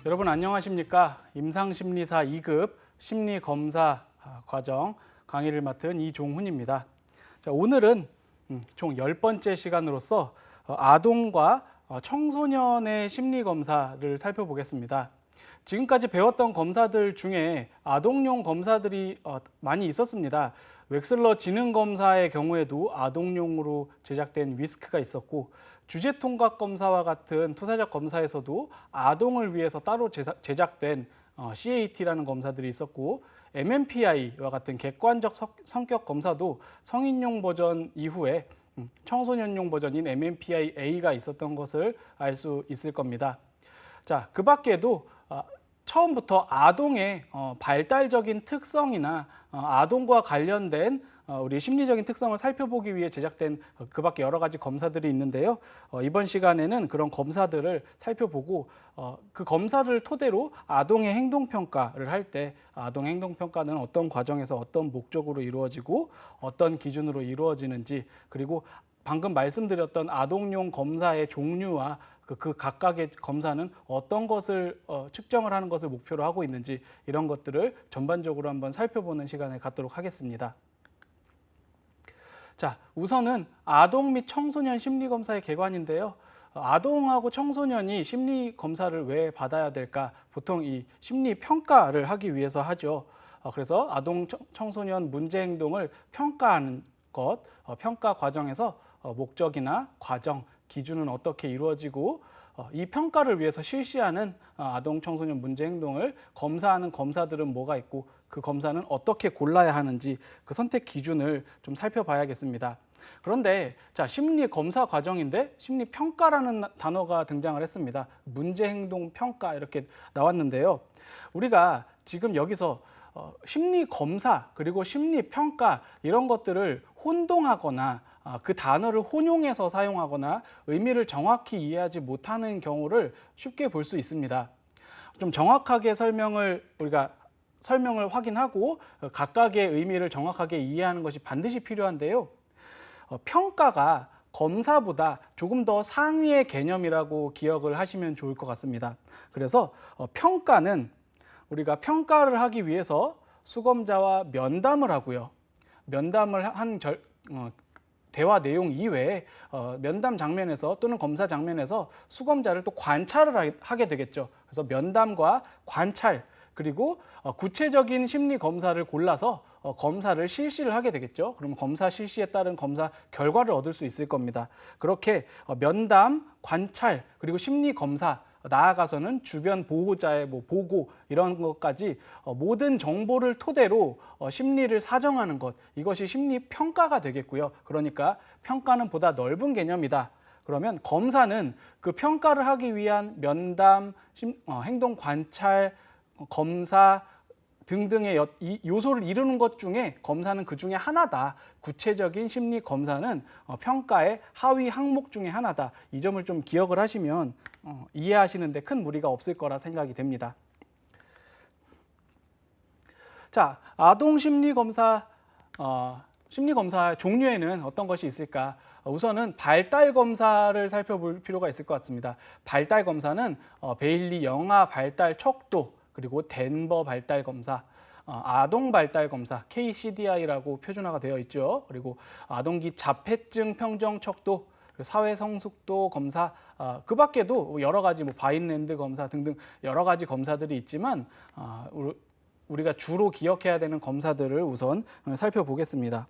여러분 안녕하십니까? 임상심리사 2급 심리검사 과정 강의를 맡은 이종훈입니다. 자, 오늘은 총 10번째 시간으로서 아동과 청소년의 심리검사를 살펴보겠습니다. 지금까지 배웠던 검사들 중에 아동용 검사들이 많이 있었습니다. 웩슬러 지능검사의 경우에도 아동용으로 제작된 위스크가 있었고, 주제통각검사와 같은 투사적 검사에서도 아동을 위해서 따로 제작된 CAT라는 검사들이 있었고, MMPI와 같은 객관적 성격 검사도 성인용 버전 이후에 청소년용 버전인 MMPI-A가 있었던 것을 알 수 있을 겁니다. 자, 그 밖에도 처음부터 아동의 발달적인 특성이나 아동과 관련된 우리 심리적인 특성을 살펴보기 위해 제작된 그 밖에 여러 가지 검사들이 있는데요. 이번 시간에는 그런 검사들을 살펴보고 그 검사를 토대로 아동의 행동평가를 할 때 아동 행동평가는 어떤 과정에서 어떤 목적으로 이루어지고 어떤 기준으로 이루어지는지, 그리고 방금 말씀드렸던 아동용 검사의 종류와 그 각각의 검사는 어떤 것을 측정을 하는 것을 목표로 하고 있는지, 이런 것들을 전반적으로 한번 살펴보는 시간을 갖도록 하겠습니다. 자, 우선은 아동 및 청소년 심리검사의 개관인데요. 아동하고 청소년이 심리검사를 왜 받아야 될까? 보통 이 심리평가를 하기 위해서 하죠. 그래서 아동, 청소년 문제 행동을 평가하는 것, 평가 과정에서 목적이나 과정, 기준은 어떻게 이루어지고 이 평가를 위해서 실시하는 아동, 청소년 문제 행동을 검사하는 검사들은 뭐가 있고 그 검사는 어떻게 골라야 하는지 그 선택 기준을 좀 살펴봐야겠습니다. 그런데 자, 심리 검사 과정인데 심리 평가라는 단어가 등장을 했습니다. 문제 행동 평가 이렇게 나왔는데요. 우리가 지금 여기서 심리 검사 그리고 심리 평가 이런 것들을 혼동하거나 그 단어를 혼용해서 사용하거나 의미를 정확히 이해하지 못하는 경우를 쉽게 볼 수 있습니다. 좀 정확하게 우리가 설명을 확인하고 각각의 의미를 정확하게 이해하는 것이 반드시 필요한데요. 평가가 검사보다 조금 더 상위의 개념이라고 기억을 하시면 좋을 것 같습니다. 그래서 평가는 우리가 평가를 하기 위해서 수검자와 면담을 하고요. 면담을 한 대화 내용 이외에 면담 장면에서 또는 검사 장면에서 수검자를 또 관찰을 하게 되겠죠. 그래서 면담과 관찰, 그리고 구체적인 심리 검사를 골라서 검사를 실시를 하게 되겠죠. 그러면 검사 실시에 따른 검사 결과를 얻을 수 있을 겁니다. 그렇게 면담, 관찰, 그리고 심리 검사, 나아가서는 주변 보호자의 보고 이런 것까지 모든 정보를 토대로 심리를 사정하는 것, 이것이 심리 평가가 되겠고요. 그러니까 평가는 보다 넓은 개념이다. 그러면 검사는 그 평가를 하기 위한 면담, 행동 관찰, 검사 등등의 요소를 이루는 것 중에 검사는 그 중에 하나다. 구체적인 심리 검사는 평가의 하위 항목 중에 하나다. 이 점을 좀 기억을 하시면 이해하시는 데 큰 무리가 없을 거라 생각이 됩니다. 자, 아동 심리검사 종류에는 어떤 것이 있을까? 우선은 발달 검사를 살펴볼 필요가 있을 것 같습니다. 발달 검사는 베일리 영아 발달 척도, 그리고 덴버 발달 검사, 아동 발달 검사 KCDI라고 표준화가 되어 있죠. 그리고 아동기 자폐증 평정 척도, 사회 성숙도 검사, 그 밖에도 여러 가지 바인랜드 검사 등등 여러 가지 검사들이 있지만 우리가 주로 기억해야 되는 검사들을 우선 살펴보겠습니다.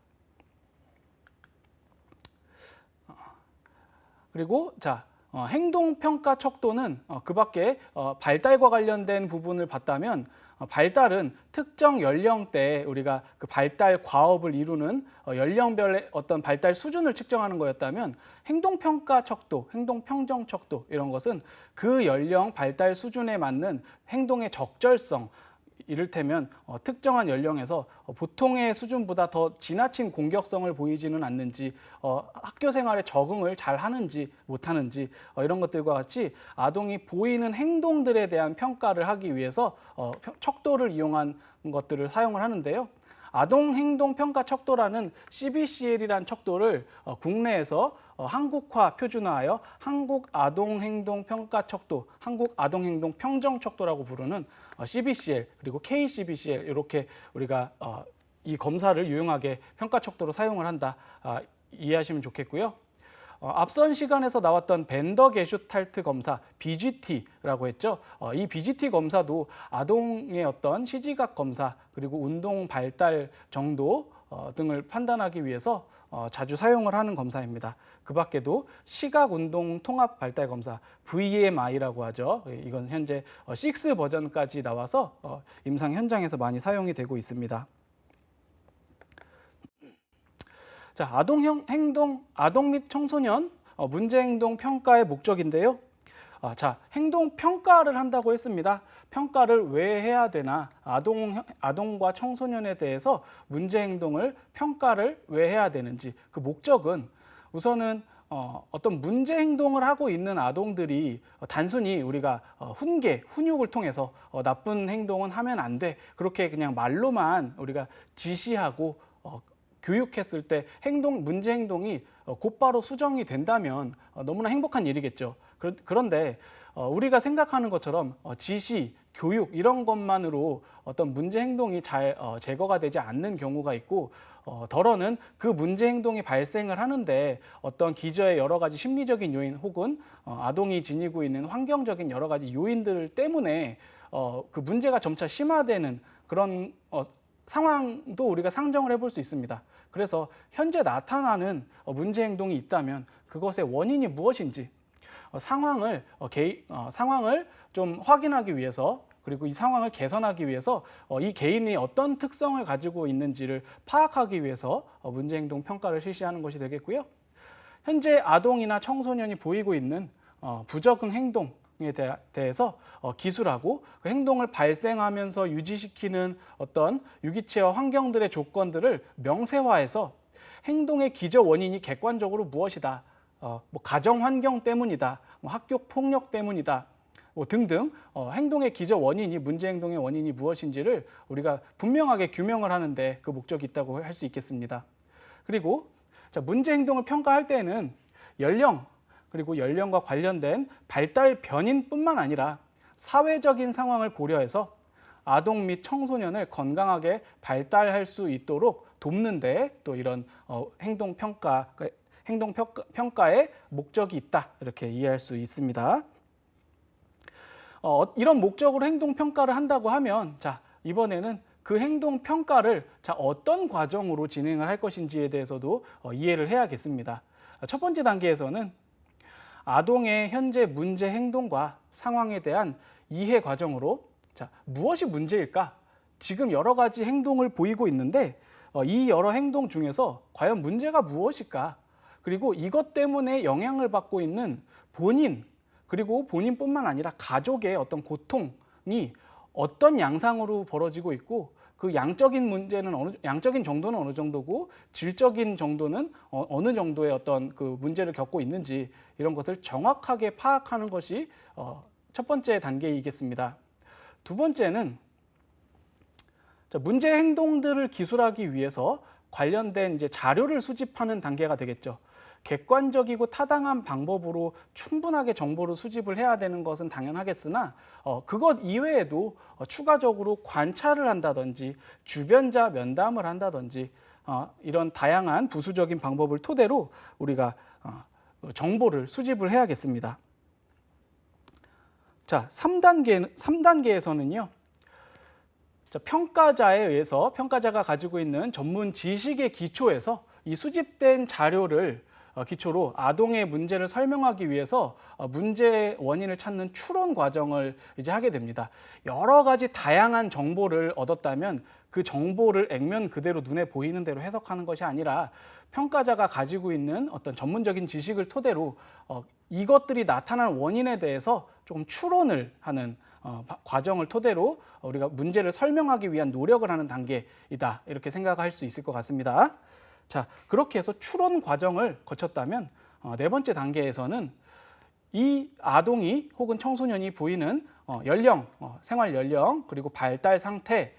그리고 자, 행동평가 척도는 그 밖에 발달과 관련된 부분을 봤다면 발달은 특정 연령대에 우리가 그 발달 과업을 이루는 연령별의 어떤 발달 수준을 측정하는 거였다면 행동평가 척도, 행동평정 척도 이런 것은 그 연령 발달 수준에 맞는 행동의 적절성, 이를테면 특정한 연령에서 보통의 수준보다 더 지나친 공격성을 보이지는 않는지, 학교 생활에 적응을 잘 하는지 못하는지 이런 것들과 같이 아동이 보이는 행동들에 대한 평가를 하기 위해서 척도를 이용한 것들을 사용을 하는데요. 아동행동평가 척도라는 CBCL이라는 척도를 국내에서 한국화 표준화하여 한국아동행동평가 척도, 한국아동행동평정척도라고 부르는 CBCL 그리고 KCBCL 이렇게 우리가 이 검사를 유용하게 평가 척도로 사용을 한다. 이해하시면 좋겠고요. 앞선 시간에서 나왔던 벤더 게슈탈트 검사 BGT라고 했죠. 이 BGT 검사도 아동의 어떤 시지각 검사 그리고 운동 발달 정도 등을 판단하기 위해서 자주 사용을 하는 검사입니다. 그 밖에도 시각 운동 통합 발달 검사 VMI라고 하죠. 이건 현재 6 버전까지 나와서 임상 현장에서 많이 사용이 되고 있습니다. 자, 아동 및 청소년 문제행동 평가의 목적인데요. 자, 행동 평가를 한다고 했습니다. 평가를 왜 해야 되나? 아동과 청소년에 대해서 문제행동을 평가를 왜 해야 되는지 그 목적은 우선은 어떤 문제행동을 하고 있는 아동들이 단순히 우리가 훈육을 통해서 나쁜 행동은 하면 안 돼. 그렇게 그냥 말로만 우리가 지시하고 교육했을 때 문제 행동이 곧바로 수정이 된다면 너무나 행복한 일이겠죠. 그런데 우리가 생각하는 것처럼 지시, 교육 이런 것만으로 어떤 문제 행동이 잘 제거가 되지 않는 경우가 있고 덜어는 그 문제 행동이 발생을 하는데 어떤 기저의 여러 가지 심리적인 요인 혹은 아동이 지니고 있는 환경적인 여러 가지 요인들 때문에 그 문제가 점차 심화되는 그런 상황도 우리가 상정을 해볼 수 있습니다. 그래서 현재 나타나는 문제 행동이 있다면 그것의 원인이 무엇인지 상황을 좀 확인하기 위해서 그리고 이 상황을 개선하기 위해서 이 개인이 어떤 특성을 가지고 있는지를 파악하기 위해서 문제 행동 평가를 실시하는 것이 되겠고요. 현재 아동이나 청소년이 보이고 있는 부적응 행동 에 대해서 기술하고 그 행동을 발생하면서 유지시키는 어떤 유기체와 환경들의 조건들을 명세화해서 행동의 기저 원인이 객관적으로 무엇이다, 뭐 가정 환경 때문이다, 뭐 학교 폭력 때문이다, 뭐 등등 행동의 기저 원인이 문제 행동의 원인이 무엇인지를 우리가 분명하게 규명을 하는데 그 목적이 있다고 할 수 있겠습니다. 그리고 자, 문제 행동을 평가할 때는 그리고 연령과 관련된 발달 변인뿐만 아니라 사회적인 상황을 고려해서 아동 및 청소년을 건강하게 발달할 수 있도록 돕는 데 또 이런 행동 평가의 목적이 있다. 이렇게 이해할 수 있습니다. 이런 목적으로 행동 평가를 한다고 하면 자, 이번에는 그 행동 평가를 어떤 과정으로 진행을 할 것인지에 대해서도 이해를 해야겠습니다. 첫 번째 단계에서는 아동의 현재 문제 행동과 상황에 대한 이해 과정으로 자, 무엇이 문제일까? 지금 여러 가지 행동을 보이고 있는데 이 여러 행동 중에서 과연 문제가 무엇일까? 그리고 이것 때문에 영향을 받고 있는 본인 그리고 본인뿐만 아니라 가족의 어떤 고통이 어떤 양상으로 벌어지고 있고 그 양적인 정도는 어느 정도고 질적인 정도는 어느 정도의 어떤 그 문제를 겪고 있는지 이런 것을 정확하게 파악하는 것이 첫 번째 단계이겠습니다. 두 번째는 문제 행동들을 기술하기 위해서 관련된 이제 자료를 수집하는 단계가 되겠죠. 객관적이고 타당한 방법으로 충분하게 정보를 수집을 해야 되는 것은 당연하겠으나 그것 이외에도 추가적으로 관찰을 한다든지 주변자 면담을 한다든지 이런 다양한 부수적인 방법을 토대로 우리가 정보를 수집을 해야겠습니다. 자, 3단계에서는요. 평가자에 의해서 평가자가 가지고 있는 전문 지식의 기초에서 이 수집된 자료를 기초로 아동의 문제를 설명하기 위해서 문제의 원인을 찾는 추론 과정을 이제 하게 됩니다. 여러 가지 다양한 정보를 얻었다면 그 정보를 액면 그대로 눈에 보이는 대로 해석하는 것이 아니라 평가자가 가지고 있는 어떤 전문적인 지식을 토대로 이것들이 나타난 원인에 대해서 조금 추론을 하는 과정을 토대로 우리가 문제를 설명하기 위한 노력을 하는 단계이다. 이렇게 생각할 수 있을 것 같습니다. 자, 그렇게 해서 추론 과정을 거쳤다면 네 번째 단계에서는 이 아동이 혹은 청소년이 보이는 연령, 생활 연령, 그리고 발달 상태,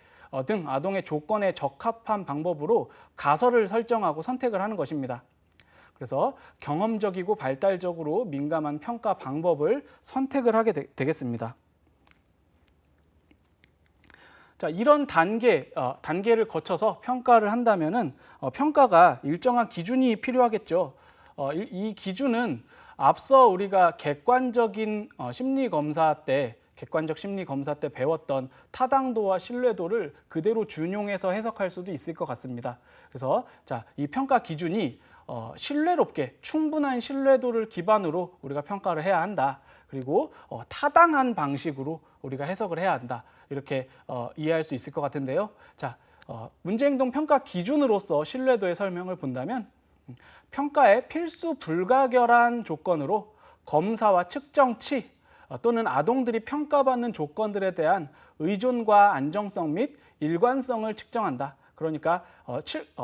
등 아동의 조건에 적합한 방법으로 가설을 설정하고 선택을 하는 것입니다. 그래서 경험적이고 발달적으로 민감한 평가 방법을 선택을 하게 되겠습니다. 자, 이런 단계를 거쳐서 평가를 한다면은 평가가 일정한 기준이 필요하겠죠. 이 기준은 앞서 우리가 객관적 심리 검사 때 배웠던 타당도와 신뢰도를 그대로 준용해서 해석할 수도 있을 것 같습니다. 그래서 자, 이 평가 기준이 신뢰롭게 충분한 신뢰도를 기반으로 우리가 평가를 해야 한다. 그리고 타당한 방식으로 우리가 해석을 해야 한다. 이렇게 이해할 수 있을 것 같은데요. 자, 문제행동 평가 기준으로서 신뢰도의 설명을 본다면 평가의 필수 불가결한 조건으로 검사와 측정치 또는 아동들이 평가받는 조건들에 대한 의존과 안정성 및 일관성을 측정한다. 그러니까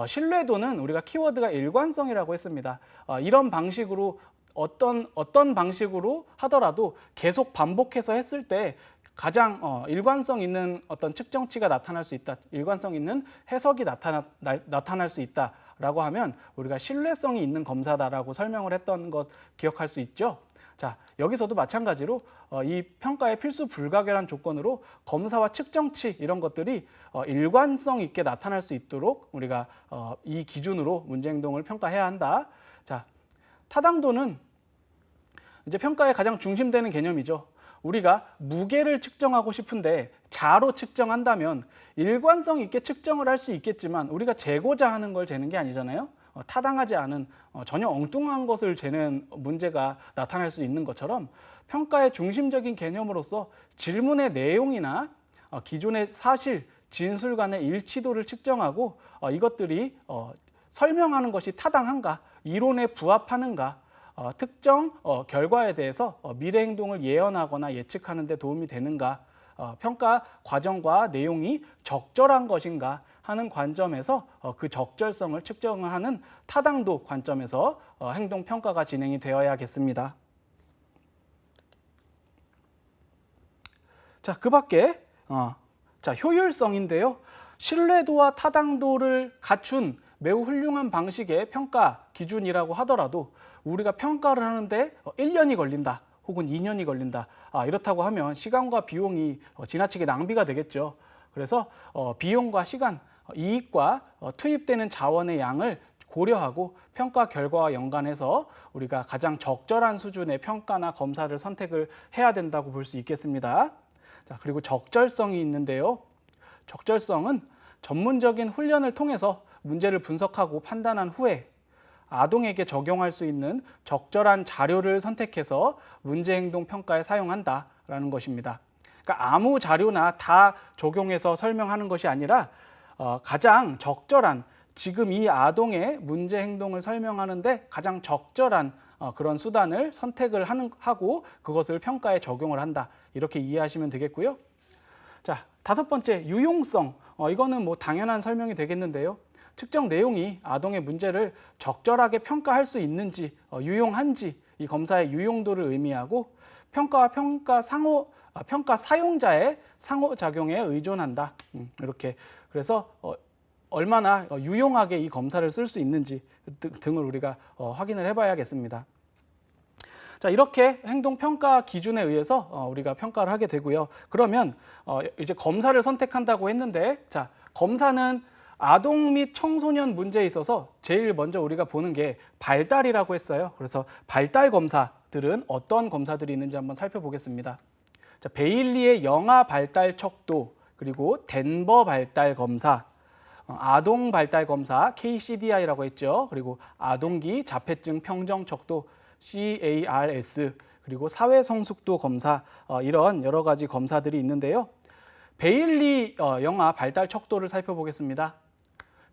신뢰도는 우리가 키워드가 일관성이라고 했습니다. 이런 방식으로 어떤 방식으로 하더라도 계속 반복해서 했을 때 가장 일관성 있는 어떤 측정치가 나타날 수 있다, 일관성 있는 해석이 나타날 수 있다라고 하면 우리가 신뢰성이 있는 검사다라고 설명을 했던 것 기억할 수 있죠. 자, 여기서도 마찬가지로 이 평가의 필수 불가결한 조건으로 검사와 측정치 이런 것들이 일관성 있게 나타날 수 있도록 우리가 이 기준으로 문제행동을 평가해야 한다. 자, 타당도는 이제 평가의 가장 중심되는 개념이죠. 우리가 무게를 측정하고 싶은데 자로 측정한다면 일관성 있게 측정을 할 수 있겠지만 우리가 재고자 하는 걸 재는 게 아니잖아요. 타당하지 않은 전혀 엉뚱한 것을 재는 문제가 나타날 수 있는 것처럼 평가의 중심적인 개념으로서 질문의 내용이나 기존의 사실, 진술 간의 일치도를 측정하고 이것들이 설명하는 것이 타당한가, 이론에 부합하는가, 특정 결과에 대해서 미래 행동을 예언하거나 예측하는 데 도움이 되는가, 평가 과정과 내용이 적절한 것인가 하는 관점에서 그 적절성을 측정하는 타당도 관점에서 행동 평가가 진행이 되어야겠습니다. 자, 그 밖에 효율성인데요. 신뢰도와 타당도를 갖춘 매우 훌륭한 방식의 평가 기준이라고 하더라도 우리가 평가를 하는데 1년이 걸린다 혹은 2년이 걸린다, 이렇다고 하면 시간과 비용이 지나치게 낭비가 되겠죠. 그래서 비용과 시간, 이익과 투입되는 자원의 양을 고려하고 평가 결과와 연관해서 우리가 가장 적절한 수준의 평가나 검사를 선택을 해야 된다고 볼 수 있겠습니다. 자, 그리고 적절성이 있는데요. 적절성은 전문적인 훈련을 통해서 문제를 분석하고 판단한 후에 아동에게 적용할 수 있는 적절한 자료를 선택해서 문제행동 평가에 사용한다라는 것입니다. 그러니까 아무 자료나 다 적용해서 설명하는 것이 아니라 가장 적절한, 지금 이 아동의 문제행동을 설명하는데 가장 적절한 그런 수단을 선택을 하고 그것을 평가에 적용을 한다. 이렇게 이해하시면 되겠고요. 자, 다섯 번째, 유용성. 이거는 뭐 당연한 설명이 되겠는데요. 특정 내용이 아동의 문제를 적절하게 평가할 수 있는지, 유용한지, 이 검사의 유용도를 의미하고 평가 사용자의 상호작용에 의존한다. 이렇게. 그래서 얼마나 유용하게 이 검사를 쓸 수 있는지 등을 우리가 확인을 해봐야겠습니다. 자, 이렇게 행동평가 기준에 의해서 우리가 평가를 하게 되고요. 그러면 이제 검사를 선택한다고 했는데, 자, 검사는 아동 및 청소년 문제에 있어서 제일 먼저 우리가 보는 게 발달이라고 했어요. 그래서 발달 검사들은 어떤 검사들이 있는지 한번 살펴보겠습니다. 자, 베일리의 영아 발달 척도, 그리고 덴버 발달 검사, 아동 발달 검사 KCDI라고 했죠. 그리고 아동기 자폐증 평정 척도 CARS, 그리고 사회 성숙도 검사, 이런 여러 가지 검사들이 있는데요. 베일리 영아 발달 척도를 살펴보겠습니다.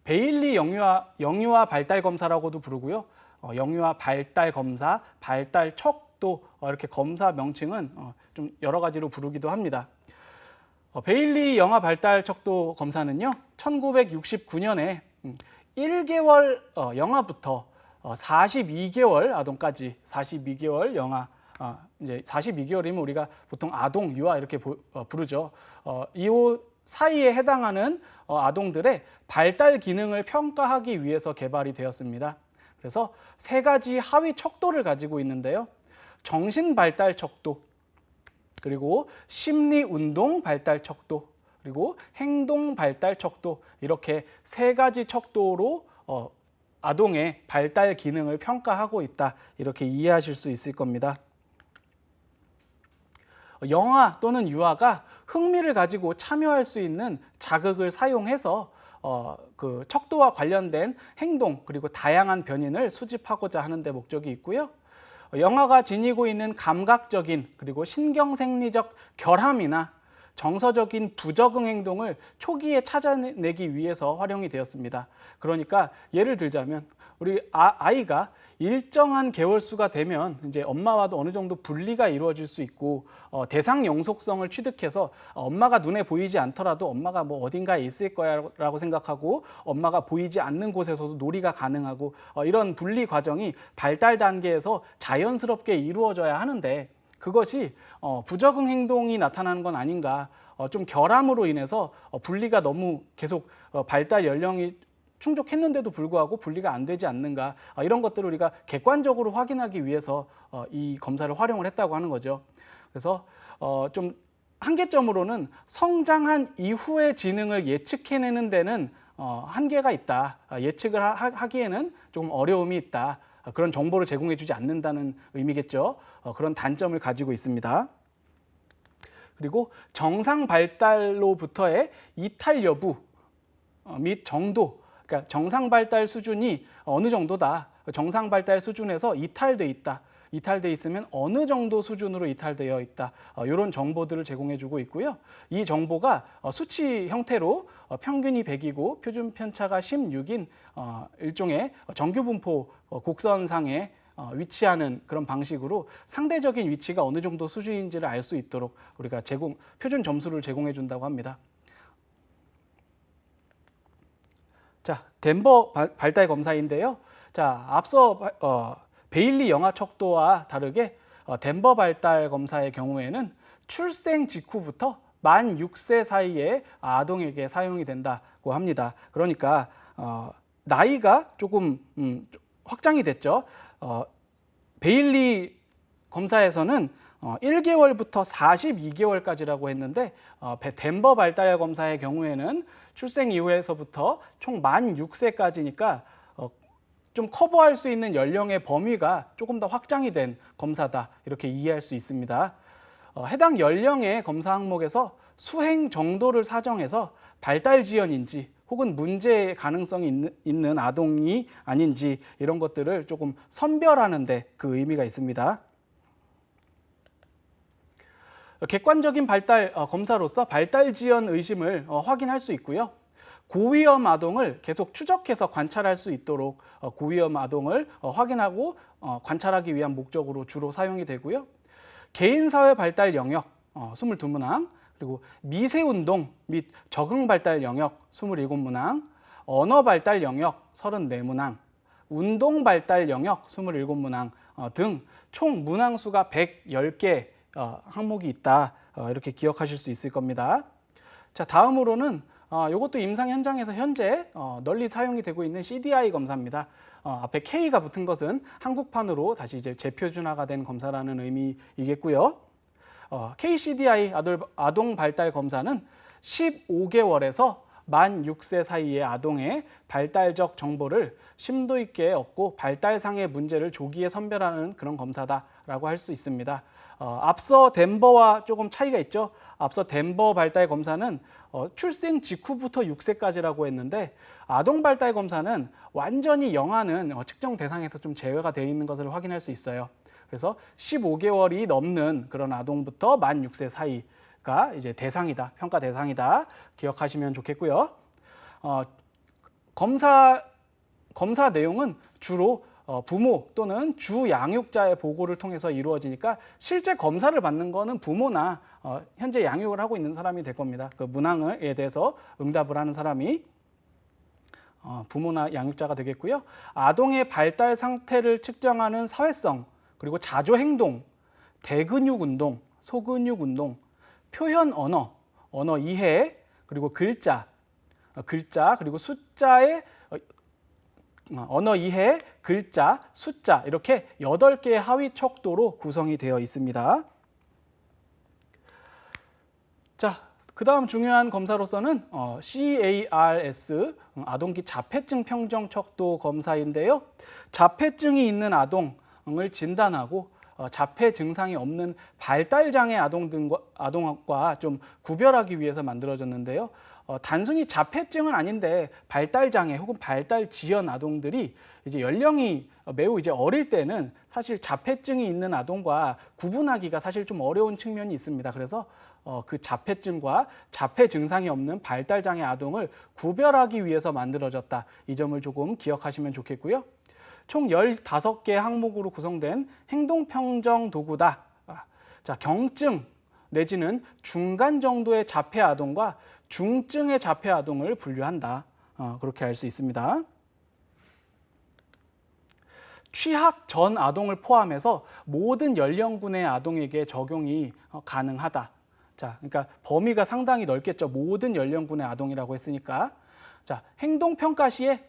베일리 영유아 발달 검사라고도 부르고요. 영유아 발달 검사, 발달 척도, 이렇게 검사 명칭은 좀 여러 가지로 부르기도 합니다. 베일리 영아 발달 척도 검사는요, 1969년에 1개월 영아부터 42개월 아동까지, 42개월 영아, 이제 42개월이면 우리가 보통 아동, 유아 이렇게 부르죠. 사이에 해당하는 아동들의 발달 기능을 평가하기 위해서 개발이 되었습니다. 그래서 세 가지 하위 척도를 가지고 있는데요. 정신 발달 척도, 그리고 심리 운동 발달 척도, 그리고 행동 발달 척도, 이렇게 세 가지 척도로 아동의 발달 기능을 평가하고 있다, 이렇게 이해하실 수 있을 겁니다. 영아 또는 유아가 흥미를 가지고 참여할 수 있는 자극을 사용해서 그 척도와 관련된 행동 그리고 다양한 변인을 수집하고자 하는 데 목적이 있고요. 영아가 지니고 있는 감각적인 그리고 신경생리적 결함이나 정서적인 부적응 행동을 초기에 찾아내기 위해서 활용이 되었습니다. 그러니까 예를 들자면 우리 아이가 일정한 개월수가 되면 이제 엄마와도 어느 정도 분리가 이루어질 수 있고 대상 영속성을 취득해서 엄마가 눈에 보이지 않더라도 엄마가 뭐 어딘가에 있을 거야라고 생각하고 엄마가 보이지 않는 곳에서도 놀이가 가능하고 이런 분리 과정이 발달 단계에서 자연스럽게 이루어져야 하는데 그것이 부적응 행동이 나타나는 건 아닌가, 좀 결함으로 인해서 분리가 너무 계속 발달 연령이 충족했는데도 불구하고 분리가 안 되지 않는가, 이런 것들을 우리가 객관적으로 확인하기 위해서 이 검사를 활용을 했다고 하는 거죠. 그래서 좀 한계점으로는 성장한 이후의 지능을 예측해내는 데는 한계가 있다, 예측을 하기에는 조금 어려움이 있다, 그런 정보를 제공해 주지 않는다는 의미겠죠. 그런 단점을 가지고 있습니다. 그리고 정상 발달로부터의 이탈 여부 및 정도, 그러니까 정상 발달 수준이 어느 정도다, 정상 발달 수준에서 이탈돼 있다, 이탈돼 있으면 어느 정도 수준으로 이탈되어 있다, 이런 정보들을 제공해 주고 있고요. 이 정보가 수치 형태로 평균이 100이고 표준 편차가 16인 일종의 정규분포 곡선상에 위치하는 그런 방식으로 상대적인 위치가 어느 정도 수준인지를 알 수 있도록 우리가 표준 점수를 제공해 준다고 합니다. 자, 덴버 발달 검사인데요. 자, 앞서 베일리 영아 척도와 다르게 덴버 발달 검사의 경우에는 출생 직후부터 만 6세 사이의 아동에게 사용이 된다고 합니다. 그러니까 나이가 조금 확장이 됐죠. 베일리 검사에서는 1개월부터 42개월까지라고 했는데 덴버 발달 검사의 경우에는 출생 이후에서부터 총 만 6세까지니까 좀 커버할 수 있는 연령의 범위가 조금 더 확장이 된 검사다, 이렇게 이해할 수 있습니다. 해당 연령의 검사 항목에서 수행 정도를 사정해서 발달 지연인지 혹은 문제의 가능성이 있는 아동이 아닌지 이런 것들을 조금 선별하는 데 그 의미가 있습니다. 객관적인 발달 검사로서 발달 지연 의심을 확인할 수 있고요. 고위험 아동을 계속 추적해서 관찰할 수 있도록 고위험 아동을 확인하고 관찰하기 위한 목적으로 주로 사용이 되고요. 개인사회 발달 영역 22문항, 그리고 미세운동 및 적응 발달 영역 27문항, 언어 발달 영역 34문항, 운동 발달 영역 27문항 등 총 문항 수가 110개 항목이 있다, 이렇게 기억하실 수 있을 겁니다. 자, 다음으로는 이것도 임상 현장에서 현재 널리 사용이 되고 있는 CDI 검사입니다. 앞에 K가 붙은 것은 한국판으로 다시 이제 재표준화가 된 검사라는 의미이겠고요. KCDI 아동 발달 검사는 15개월에서 만 6세 사이의 아동의 발달적 정보를 심도 있게 얻고 발달상의 문제를 조기에 선별하는 그런 검사다라고 할 수 있습니다. 앞서 덴버와 조금 차이가 있죠. 앞서 덴버 발달 검사는 출생 직후부터 6세까지라고 했는데 아동 발달 검사는 완전히 영아는 측정 대상에서 좀 제외가 되어 있는 것을 확인할 수 있어요. 그래서 15개월이 넘는 그런 아동부터 만 6세 사이가 이제 대상이다, 평가 대상이다, 기억하시면 좋겠고요. 검사 내용은 주로 부모 또는 주 양육자의 보고를 통해서 이루어지니까 실제 검사를 받는 거는 부모나 현재 양육을 하고 있는 사람이 될 겁니다. 그 문항에 대해서 응답을 하는 사람이 부모나 양육자가 되겠고요. 아동의 발달 상태를 측정하는 사회성, 그리고 자조 행동, 대근육 운동, 소근육 운동, 표현 언어 이해, 그리고 글자, 그리고 숫자의 언어 이해, 글자, 숫자 이렇게 8개의 하위 척도로 구성이 되어 있습니다. 자, 그 다음 중요한 검사로서는 CARS, 아동기 자폐증 평정 척도 검사인데요. 자폐증이 있는 아동을 진단하고 자폐 증상이 없는 발달장애 아동과 좀 구별하기 위해서 만들어졌는데요. 단순히 자폐증은 아닌데 발달장애 혹은 발달지연 아동들이 이제 연령이 매우 이제 어릴 때는 사실 자폐증이 있는 아동과 구분하기가 사실 좀 어려운 측면이 있습니다. 그래서 그 자폐증과 자폐 증상이 없는 발달장애 아동을 구별하기 위해서 만들어졌다. 이 점을 조금 기억하시면 좋겠고요. 총 15개 항목으로 구성된 행동평정 도구다. 자, 경증 내지는 중간 정도의 자폐 아동과 중증의 자폐 아동을 분류한다. 그렇게 알 수 있습니다. 취학 전 아동을 포함해서 모든 연령군의 아동에게 적용이 가능하다. 자, 그러니까 범위가 상당히 넓겠죠. 모든 연령군의 아동이라고 했으니까. 자, 행동평가 시에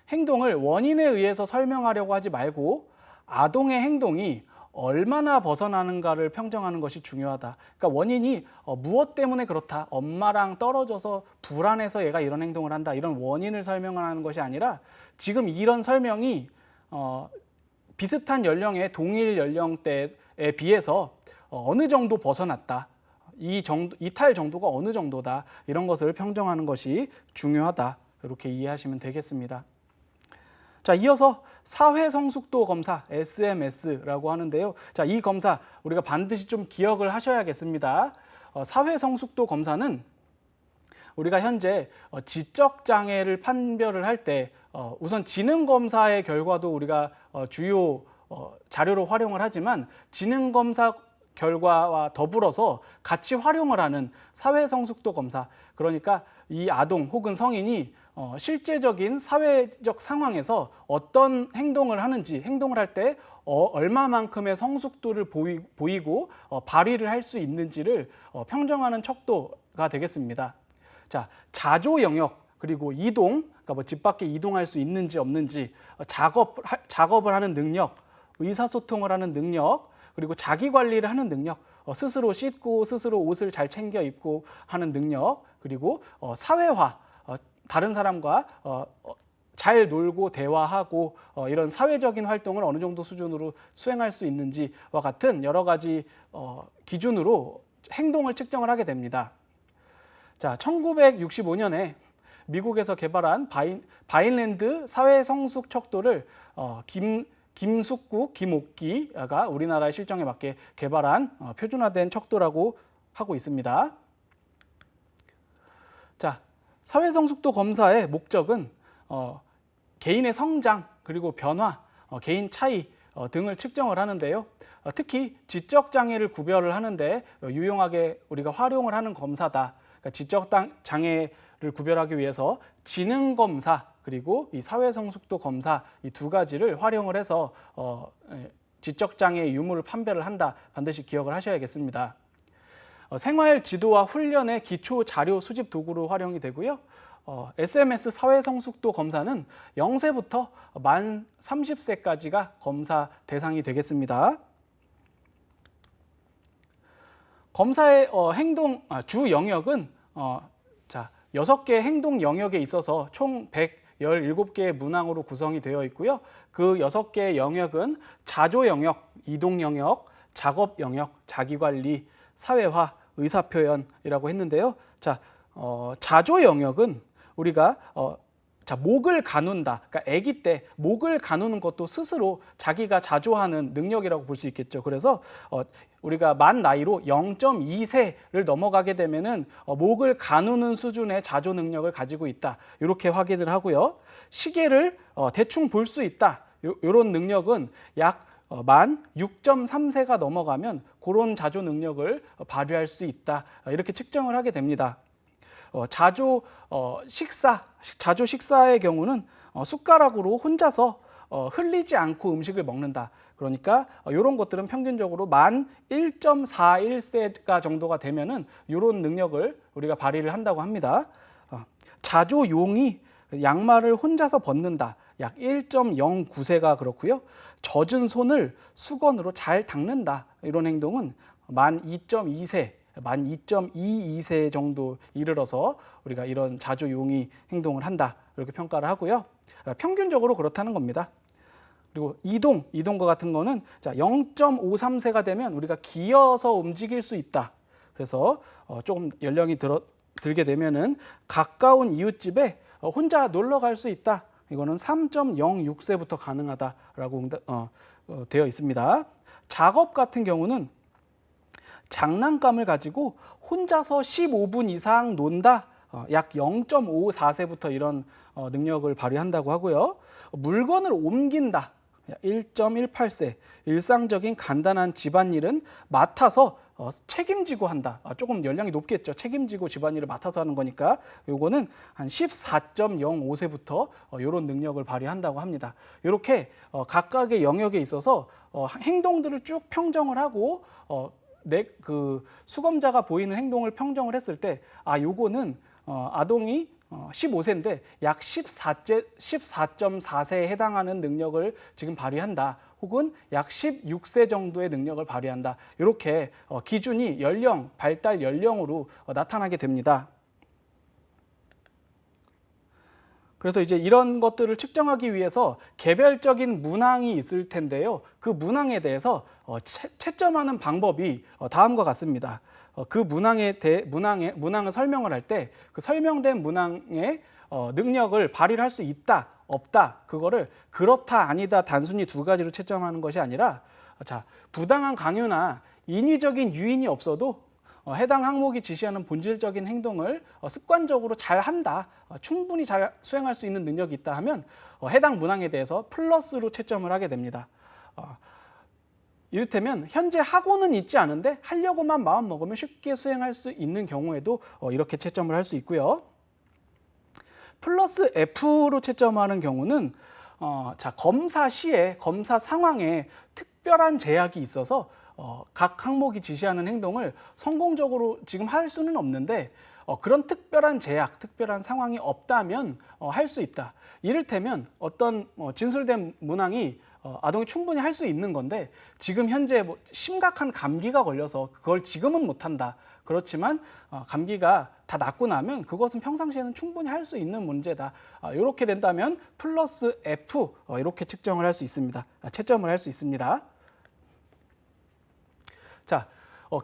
행동을 원인에 의해서 설명하려고 하지 말고 아동의 행동이 얼마나 벗어나는가를 평정하는 것이 중요하다. 그러니까 원인이 무엇 때문에 그렇다. 엄마랑 떨어져서 불안해서 얘가 이런 행동을 한다. 이런 원인을 설명하는 것이 아니라 지금 이런 설명이 비슷한 연령의 동일 연령대에 비해서 어느 정도 벗어났다. 이탈 정도가 어느 정도다. 이런 것을 평정하는 것이 중요하다. 이렇게 이해하시면 되겠습니다. 자, 이어서 사회 성숙도 검사 SMS라고 하는데요. 자, 이 검사 우리가 반드시 좀 기억을 하셔야겠습니다. 사회 성숙도 검사는 우리가 현재 지적 장애를 판별을 할 때 우선 지능 검사의 결과도 우리가 주요 자료로 활용을 하지만 지능 검사 결과와 더불어서 같이 활용을 하는 사회 성숙도 검사, 그러니까 이 아동 혹은 성인이 실제적인 사회적 상황에서 어떤 행동을 하는지, 행동을 할 때 얼마만큼의 성숙도를 보이고 발휘를 할 수 있는지를 평정하는 척도가 되겠습니다. 자, 자조 영역, 그리고 이동, 그러니까 뭐 집 밖에 이동할 수 있는지 없는지, 작업을 하는 능력, 의사소통을 하는 능력, 그리고 자기 관리를 하는 능력, 스스로 씻고 스스로 옷을 잘 챙겨 입고 하는 능력, 그리고 사회화, 다른 사람과 잘 놀고 대화하고 이런 사회적인 활동을 어느 정도 수준으로 수행할 수 있는지와 같은 여러 가지 기준으로 행동을 측정을 하게 됩니다. 자, 1965년에 미국에서 개발한 바인랜드 사회 성숙 척도를 김숙국, 김옥기가 우리나라의 실정에 맞게 개발한 표준화된 척도라고 하고 있습니다. 자, 사회성숙도 검사의 목적은 개인의 성장, 그리고 변화, 개인 차이 등을 측정을 하는데요. 특히 지적장애를 구별을 하는데 유용하게 우리가 활용을 하는 검사다. 그러니까 지적장애를 구별하기 위해서 지능검사, 그리고 이 사회성숙도 검사, 이 두 가지를 활용을 해서 지적장애의 유무를 판별을 한다. 반드시 기억을 하셔야겠습니다. 생활 지도와 훈련의 기초 자료 수집 도구로 활용이 되고요. SMS 사회성숙도 검사는 0세부터 만 30세까지가 검사 대상이 되겠습니다. 검사의 주 영역은 6개의 행동 영역에 있어서 총 117개의 문항으로 구성이 되어 있고요. 그 6개의 영역은 자조 영역, 이동 영역, 작업 영역, 자기관리, 사회화, 의사표현이라고 했는데요. 자, 자조 영역은 우리가 목을 가눈다. 그러니까 아기 때 목을 가누는 것도 스스로 자기가 자조하는 능력이라고 볼 수 있겠죠. 그래서 우리가 만 나이로 0.2세를 넘어가게 되면은 목을 가누는 수준의 자조 능력을 가지고 있다. 이렇게 확인을 하고요. 시계를 대충 볼 수 있다. 이런 능력은 약 만 6.3세가 넘어가면 그런 자조 능력을 발휘할 수 있다. 이렇게 측정을 하게 됩니다. 자조 식사의 경우는 숟가락으로 혼자서 흘리지 않고 음식을 먹는다. 그러니까 이런 것들은 평균적으로 만 1.41세가 정도가 되면은 이런 능력을 우리가 발휘를 한다고 합니다. 자조용이 양말을 혼자서 벗는다. 약 1.09세가 그렇고요. 젖은 손을 수건으로 잘 닦는다. 이런 행동은 만 2.2세, 만 2.22세 정도 이르러서 우리가 이런 자조용이 행동을 한다. 이렇게 평가를 하고요. 평균적으로 그렇다는 겁니다. 그리고 이동과 같은 거는 0.53세가 되면 우리가 기어서 움직일 수 있다. 그래서 조금 연령이 들게 되면은 가까운 이웃집에 혼자 놀러 갈 수 있다. 이거는 3.06세부터 가능하다라고 되어 있습니다. 작업 같은 경우는 장난감을 가지고 혼자서 15분 이상 논다. 약 0.54세부터 이런 능력을 발휘한다고 하고요. 물건을 옮긴다. 1.18세. 일상적인 간단한 집안일은 맡아서 책임지고 한다. 조금 연령이 높겠죠. 책임지고 집안일을 맡아서 하는 거니까 요거는 한 14.05세부터 이런 능력을 발휘한다고 합니다. 이렇게 각각의 영역에 있어서 행동들을 쭉 평정을 하고 그 수검자가 보이는 행동을 평정을 했을 때 요거는 아동이 15세인데 약 14.4세에 해당하는 능력을 지금 발휘한다. 혹은 약 16세 정도의 능력을 발휘한다. 이렇게 기준이 연령, 발달 연령으로 나타나게 됩니다. 그래서 이제 이런 것들을 측정하기 위해서 개별적인 문항이 있을 텐데요. 그 문항에 대해서 채점하는 방법이 다음과 같습니다. 그 문항을 설명을 할 때 그 설명된 문항의 능력을 발휘를 할 수 있다, 없다, 그거를 그렇다, 아니다, 단순히 두 가지로 채점하는 것이 아니라 부당한 강요나 인위적인 유인이 없어도 해당 항목이 지시하는 본질적인 행동을 습관적으로 잘 한다, 충분히 잘 수행할 수 있는 능력이 있다 하면 해당 문항에 대해서 플러스로 채점을 하게 됩니다. 이를테면 현재 하고는 있지 않은데 하려고만 마음 먹으면 쉽게 수행할 수 있는 경우에도 이렇게 채점을 할 수 있고요. 플러스 F로 채점하는 경우는 검사 시에, 검사 상황에 특별한 제약이 있어서 각 항목이 지시하는 행동을 성공적으로 지금 할 수는 없는데 그런 특별한 제약, 특별한 상황이 없다면 할 수 있다. 이를테면 어떤 진술된 문항이 아동이 충분히 할 수 있는 건데 지금 현재 심각한 감기가 걸려서 그걸 지금은 못한다. 그렇지만 감기가 다 낫고 나면 그것은 평상시에는 충분히 할 수 있는 문제다. 이렇게 된다면 플러스 F 이렇게 측정을 할 수 있습니다. 채점을 할 수 있습니다.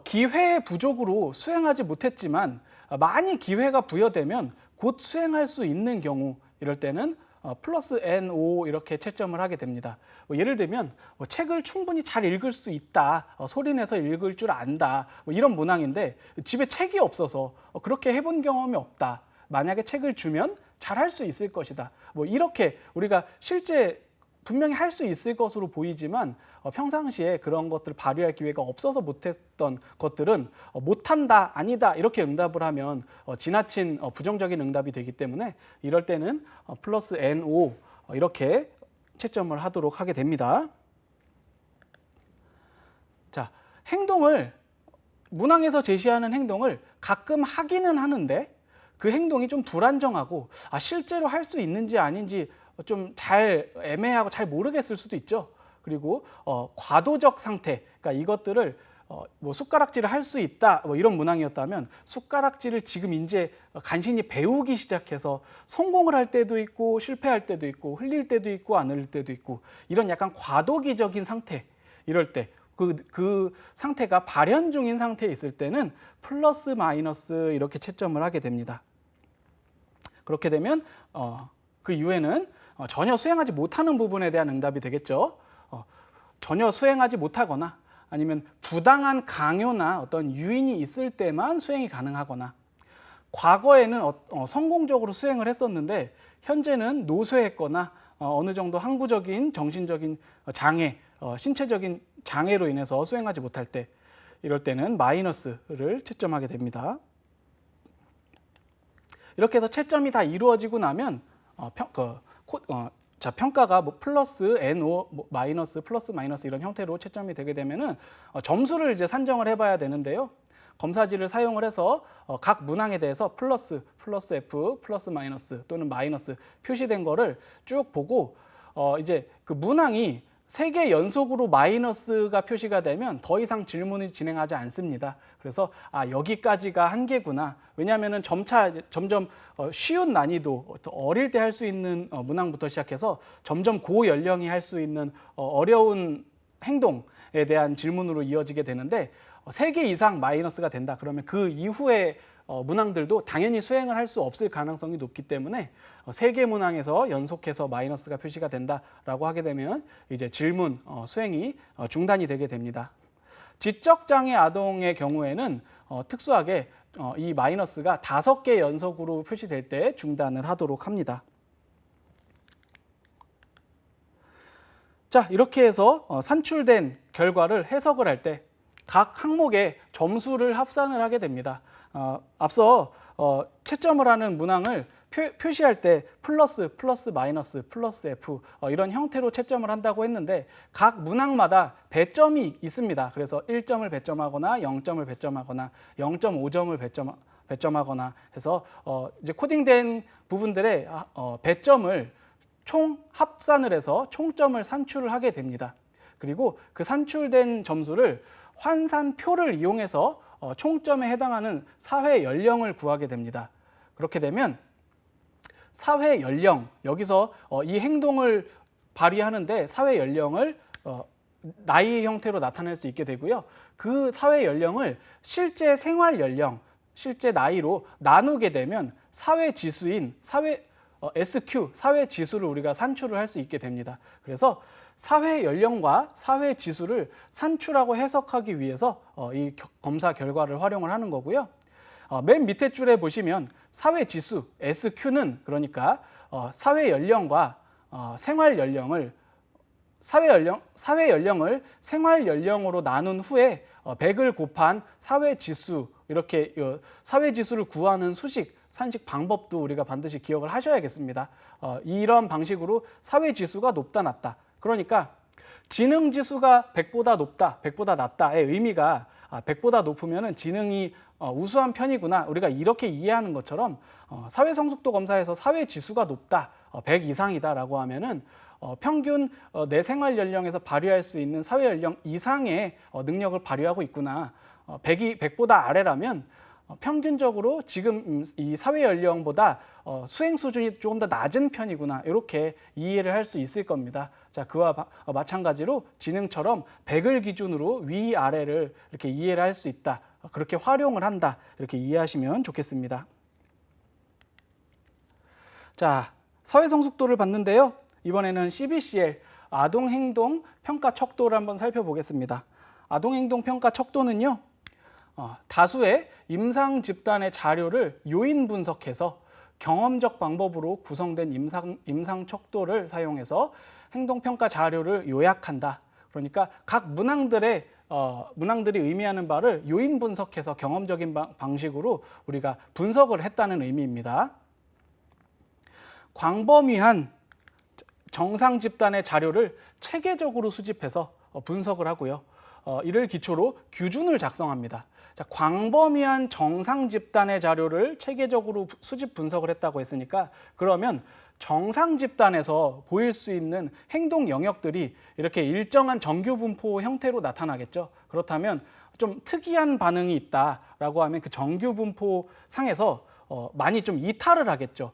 기회의 부족으로 수행하지 못했지만 많이 기회가 부여되면 곧 수행할 수 있는 경우, 이럴 때는 플러스 NO 이렇게 채점을 하게 됩니다. 예를 들면 책을 충분히 잘 읽을 수 있다, 소리내서 읽을 줄 안다, 이런 문항인데 집에 책이 없어서 그렇게 해본 경험이 없다. 만약에 책을 주면 잘 할 수 있을 것이다. 이렇게 우리가 실제 분명히 할 수 있을 것으로 보이지만 평상시에 그런 것들을 발휘할 기회가 없어서 못했던 것들은 못한다, 아니다 이렇게 응답을 하면 지나친 부정적인 응답이 되기 때문에 이럴 때는 플러스 NO 이렇게 채점을 하도록 하게 됩니다. 행동을 문항에서 제시하는 행동을 가끔 하기는 하는데 그 행동이 좀 불안정하고 실제로 할 수 있는지 아닌지 좀 잘 애매하고 잘 모르겠을 수도 있죠. 그리고 과도적 상태, 그러니까 이것들을 숟가락질을 할 수 있다 이런 문항이었다면 숟가락질을 지금 이제 간신히 배우기 시작해서 성공을 할 때도 있고 실패할 때도 있고 흘릴 때도 있고 안 흘릴 때도 있고 이런 약간 과도기적인 상태, 이럴 때 그 상태가 발현 중인 상태에 있을 때는 플러스 마이너스 이렇게 채점을 하게 됩니다. 그렇게 되면 그 이후에는 전혀 수행하지 못하는 부분에 대한 응답이 되겠죠. 전혀 수행하지 못하거나 아니면 부당한 강요나 어떤 유인이 있을 때만 수행이 가능하거나 과거에는 성공적으로 수행을 했었는데 현재는 노쇠했거나 어느 정도 항구적인 정신적인 장애, 신체적인 장애로 인해서 수행하지 못할 때, 이럴 때는 마이너스를 채점하게 됩니다. 이렇게 해서 채점이 다 이루어지고 나면 자, 평가가 뭐 플러스, NO, 뭐 마이너스, 플러스, 마이너스 이런 형태로 채점이 되게 되면은 점수를 이제 산정을 해봐야 되는데요. 검사지를 사용을 해서 각 문항에 대해서 플러스, 플러스 F, 플러스 마이너스 또는 마이너스 표시된 거를 쭉 보고 이제 그 문항이 3개 연속으로 마이너스가 표시가 되면 더 이상 질문을 진행하지 않습니다. 그래서 여기까지가 한계구나. 왜냐하면 점차 점점 쉬운 난이도, 어릴 때 할 수 있는 문항부터 시작해서 점점 고연령이 할 수 있는 어려운 행동에 대한 질문으로 이어지게 되는데 3개 이상 마이너스가 된다. 그러면 그 이후에 문항들도 당연히 수행을 할 수 없을 가능성이 높기 때문에 3개 문항에서 연속해서 마이너스가 표시가 된다라고 하게 되면 이제 질문 수행이 중단이 되게 됩니다. 지적장애 아동의 경우에는 특수하게 이 마이너스가 5개 연속으로 표시될 때 중단을 하도록 합니다. 자, 이렇게 해서 산출된 결과를 해석을 할 때 각 항목에 점수를 합산을 하게 됩니다. 앞서 채점을 하는 문항을 표시할 때 플러스, 플러스 마이너스, 플러스 F 이런 형태로 채점을 한다고 했는데 각 문항마다 배점이 있습니다. 그래서 1점을 배점하거나 0점을 배점하거나 0.5점을 배점하거나 해서 이제 코딩된 부분들의 배점을 총 합산을 해서 총점을 산출을 하게 됩니다. 그리고 그 산출된 점수를 환산표를 이용해서 총점에 해당하는 사회 연령을 구하게 됩니다. 그렇게 되면 사회 연령, 여기서 이 행동을 발휘하는데 사회 연령을 나이 형태로 나타낼 수 있게 되고요. 그 사회 연령을 실제 생활 연령, 실제 나이로 나누게 되면 사회 지수인 SQ, 사회 지수를 우리가 산출을 할 수 있게 됩니다. 그래서 사회 연령과 사회 지수를 산출하고 해석하기 위해서 이 검사 결과를 활용을 하는 거고요. 맨 밑에 줄에 보시면 사회 지수 SQ는 그러니까 사회 연령과 생활 연령을 사회 연령을 생활 연령으로 나눈 후에 100을 곱한 사회 지수, 이렇게 사회 지수를 구하는 수식, 산식 방법도 우리가 반드시 기억을 하셔야겠습니다. 이런 방식으로 사회 지수가 높다 낮다, 그러니까 지능 지수가 100보다 높다, 100보다 낮다의 의미가 100보다 높으면 지능이 우수한 편이구나, 우리가 이렇게 이해하는 것처럼 사회 성숙도 검사에서 사회 지수가 높다, 100 이상이다라고 하면은 평균 내 생활 연령에서 발휘할 수 있는 사회 연령 이상의 능력을 발휘하고 있구나. 100보다 아래라면 평균적으로 지금 이 사회 연령보다 수행 수준이 조금 더 낮은 편이구나, 이렇게 이해를 할 수 있을 겁니다. 자, 그와 마찬가지로 지능처럼 100을 기준으로 위아래를 이렇게 이해를 할 수 있다, 그렇게 활용을 한다, 이렇게 이해하시면 좋겠습니다. 자, 사회성숙도를 봤는데요. 이번에는 CBCL 아동행동 평가 척도를 한번 살펴보겠습니다. 아동행동 평가 척도는요, 다수의 임상 집단의 자료를 요인 분석해서 경험적 방법으로 구성된 임상 척도를 사용해서 행동평가 자료를 요약한다. 그러니까 각 문항들이 의미하는 바를 요인 분석해서 경험적인 방식으로 우리가 분석을 했다는 의미입니다. 광범위한 정상 집단의 자료를 체계적으로 수집해서 분석을 하고요. 이를 기초로 규준을 작성합니다. 자, 광범위한 정상 집단의 자료를 체계적으로 수집 분석을 했다고 했으니까, 그러면 정상 집단에서 보일 수 있는 행동 영역들이 이렇게 일정한 정규 분포 형태로 나타나겠죠. 그렇다면 좀 특이한 반응이 있다라고 하면 그 정규 분포 상에서 많이 좀 이탈을 하겠죠.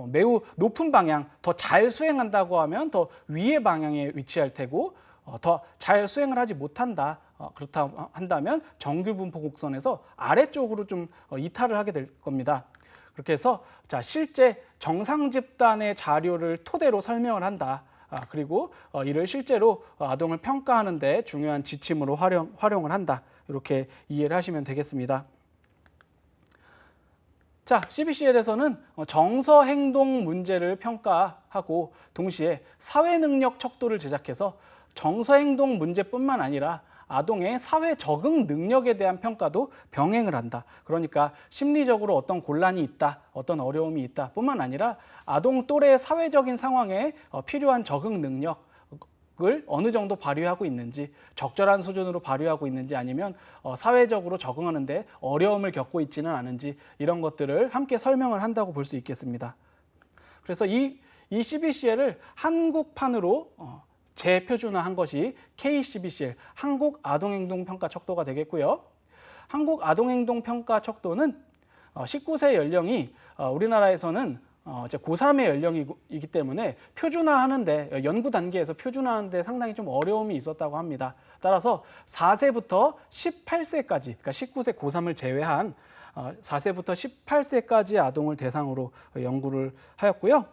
매우 높은 방향, 더 잘 수행한다고 하면 더 위의 방향에 위치할 테고, 더 잘 수행을 하지 못한다, 그렇다 한다면 정규 분포 곡선에서 아래쪽으로 좀 이탈을 하게 될 겁니다. 그렇게 해서 자, 실제 정상 집단의 자료를 토대로 설명을 한다. 그리고 이를 실제로 아동을 평가하는 데 중요한 지침으로 활용을 한다. 이렇게 이해를 하시면 되겠습니다. 자, CBC에 대해서는 정서 행동 문제를 평가하고 동시에 사회 능력 척도를 제작해서 정서 행동 문제뿐만 아니라 아동의 사회 적응 능력에 대한 평가도 병행을 한다. 그러니까 심리적으로 어떤 곤란이 있다, 어떤 어려움이 있다 뿐만 아니라 아동 또래의 사회적인 상황에 필요한 적응 능력을 어느 정도 발휘하고 있는지, 적절한 수준으로 발휘하고 있는지, 아니면 사회적으로 적응하는데 어려움을 겪고 있지는 않은지, 이런 것들을 함께 설명을 한다고 볼 수 있겠습니다. 그래서 이 CBCL을 한국판으로 재표준화한 것이 KCBCL, 한국 아동행동평가 척도가 되겠고요. 한국 아동행동평가 척도는 19세 연령이 우리나라에서는 이제 고3의 연령이기 때문에 표준화하는데, 연구 단계에서 표준화하는데 상당히 좀 어려움이 있었다고 합니다. 따라서 4세부터 18세까지, 그러니까 19세 고3을 제외한 4세부터 18세까지 아동을 대상으로 연구를 하였고요.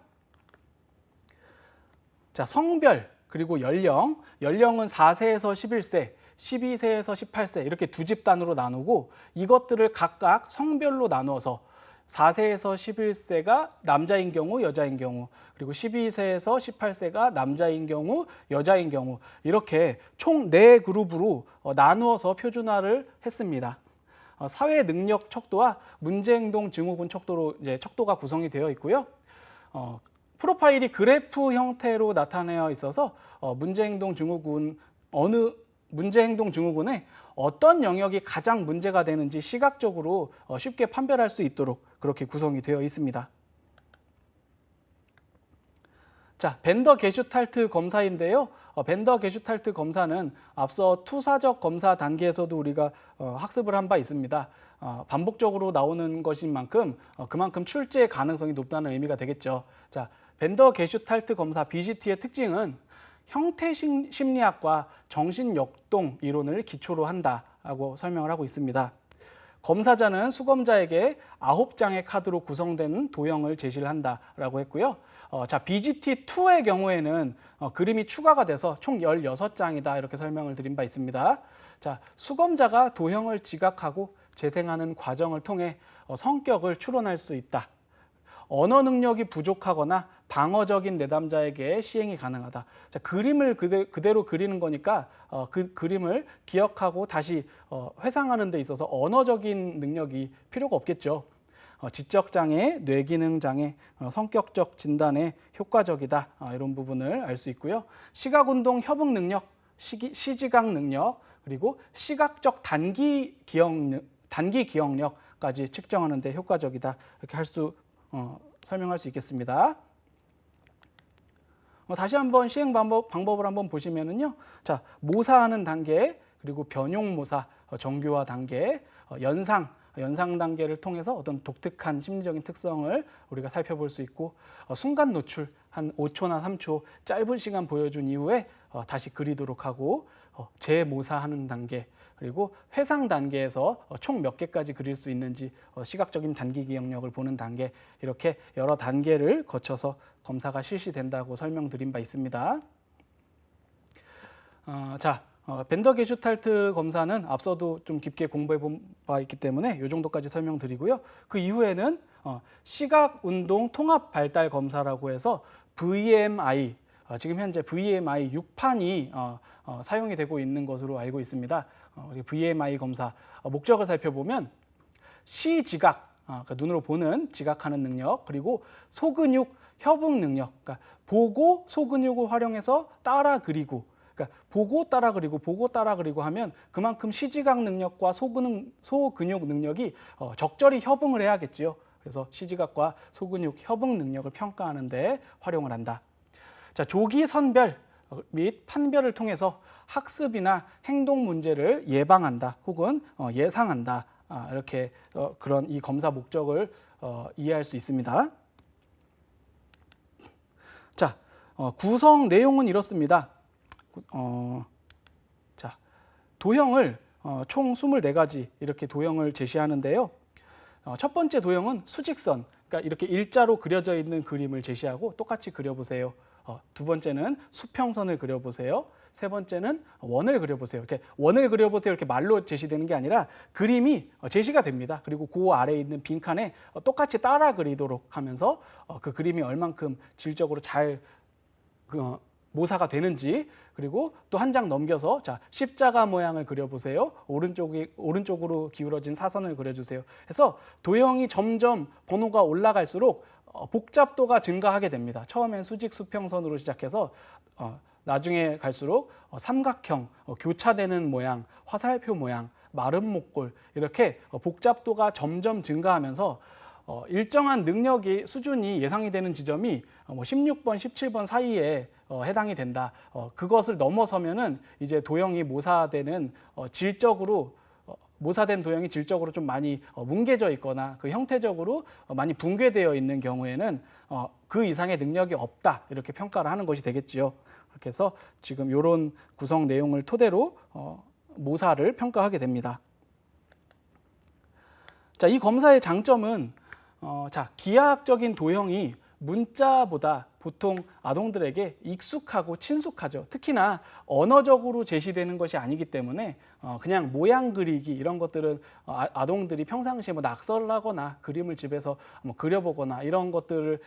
자, 성별 그리고 연령은 4세에서 11세, 12세에서 18세 이렇게 두 집단으로 나누고, 이것들을 각각 성별로 나누어서 4세에서 11세가 남자인 경우, 여자인 경우, 그리고 12세에서 18세가 남자인 경우, 여자인 경우, 이렇게 총 4그룹으로 나누어서 표준화를 했습니다. 사회 능력 척도와 문제행동 증후군 척도로 이제 척도가 구성이 되어 있고요. 프로파일이 그래프 형태로 나타내어 있어서 문제행동 증후군에 어떤 영역이 가장 문제가 되는지 시각적으로 쉽게 판별할 수 있도록 그렇게 구성이 되어 있습니다. 자, 벤더 게슈탈트 검사인데요. 벤더 게슈탈트 검사는 앞서 투사적 검사 단계에서도 우리가 학습을 한 바 있습니다. 반복적으로 나오는 것인 만큼 그만큼 출제 가능성이 높다는 의미가 되겠죠. 자, 벤더 게슈탈트 검사 BGT의 특징은 형태 심리학과 정신역동 이론을 기초로 한다고 설명을 하고 있습니다. 검사자는 수검자에게 9장의 카드로 구성된 도형을 제시를 한다라고 했고요. 자, BGT2의 경우에는 그림이 추가가 돼서 총 16장이다 이렇게 설명을 드린 바 있습니다. 자, 수검자가 도형을 지각하고 재생하는 과정을 통해 성격을 추론할 수 있다. 언어 능력이 부족하거나 방어적인 내담자에게 시행이 가능하다. 자, 그림을 그대로 그리는 거니까 그 그림을 기억하고 다시 회상하는 데 있어서 언어적인 능력이 필요가 없겠죠. 지적장애, 뇌기능장애, 성격적 진단에 효과적이다. 이런 부분을 알 수 있고요. 시각운동 협응 능력, 시지각 능력, 그리고 시각적 단기 기억력까지 측정하는 데 효과적이다. 이렇게 설명할 수 있겠습니다. 다시 한번 시행 방법을 한번 보시면은요. 자, 모사하는 단계, 그리고 변용 모사, 정교화 단계, 연상 단계를 통해서 어떤 독특한 심리적인 특성을 우리가 살펴볼 수 있고, 순간 노출 한 5초나 3초 짧은 시간 보여준 이후에 다시 그리도록 하고, 재모사하는 단계, 그리고 회상 단계에서 총 몇 개까지 그릴 수 있는지 시각적인 단기 기억력을 보는 단계, 이렇게 여러 단계를 거쳐서 검사가 실시된다고 설명드린 바 있습니다. 자, 벤더 게슈탈트 검사는 앞서도 좀 깊게 공부해 본 바 있기 때문에 이 정도까지 설명드리고요. 그 이후에는 시각운동 통합 발달 검사라고 해서 VMI, 지금 현재 VMI 6판이 사용이 되고 있는 것으로 알고 있습니다. VMI 검사 목적을 살펴보면 시지각, 그러니까 눈으로 보는 지각하는 능력, 그리고 소근육 협응 능력, 그러니까 보고 소근육을 활용해서 따라 그리고, 그러니까 보고 따라 그리고 하면 그만큼 시지각 능력과 소근육 능력이 적절히 협응을 해야겠지요. 그래서 시지각과 소근육 협응 능력을 평가하는 데 활용을 한다. 자, 조기 선별 및 판별을 통해서 학습이나 행동 문제를 예방한다 혹은 예상한다. 이렇게 그런 이 검사 목적을 이해할 수 있습니다. 자, 구성 내용은 이렇습니다. 자, 도형을 총 24가지 이렇게 도형을 제시하는데요. 첫 번째 도형은 수직선, 그러니까 이렇게 일자로 그려져 있는 그림을 제시하고 똑같이 그려보세요. 두 번째는 수평선을 그려보세요. 세 번째는 원을 그려보세요. 이렇게 원을 그려보세요. 이렇게 말로 제시되는 게 아니라 그림이 제시가 됩니다. 그리고 그 아래에 있는 빈칸에 똑같이 따라 그리도록 하면서 그 그림이 얼만큼 질적으로 잘 모사가 되는지, 그리고 또 한 장 넘겨서 자 십자가 모양을 그려보세요. 오른쪽으로 기울어진 사선을 그려주세요. 해서 도형이 점점 번호가 올라갈수록 복잡도가 증가하게 됩니다. 처음엔 수직 수평선으로 시작해서 나중에 갈수록 삼각형, 교차되는 모양, 화살표 모양, 마름 목골 이렇게 복잡도가 점점 증가하면서 일정한 능력이 수준이 예상이 되는 지점이 16번, 17번 사이에 해당이 된다. 그것을 넘어서면은 이제 도형이 모사되는 질적으로 모사된 도형이 질적으로 좀 많이 뭉개져 있거나 그 형태적으로 많이 붕괴되어 있는 경우에는 그 이상의 능력이 없다 이렇게 평가를 하는 것이 되겠지요. 그렇게 해서 지금 이런 구성 내용을 토대로 모사를 평가하게 됩니다. 자, 이 검사의 장점은 기하학적인 도형이 문자보다 보통 아동들에게 익숙하고 친숙하죠. 특히나 언어적으로 제시되는 것이 아니기 때문에 그냥 모양 그리기 이런 것들은 아동들이 평상시에 뭐 낙서를 하거나 그림을 집에서 뭐 그려보거나 이런 것들을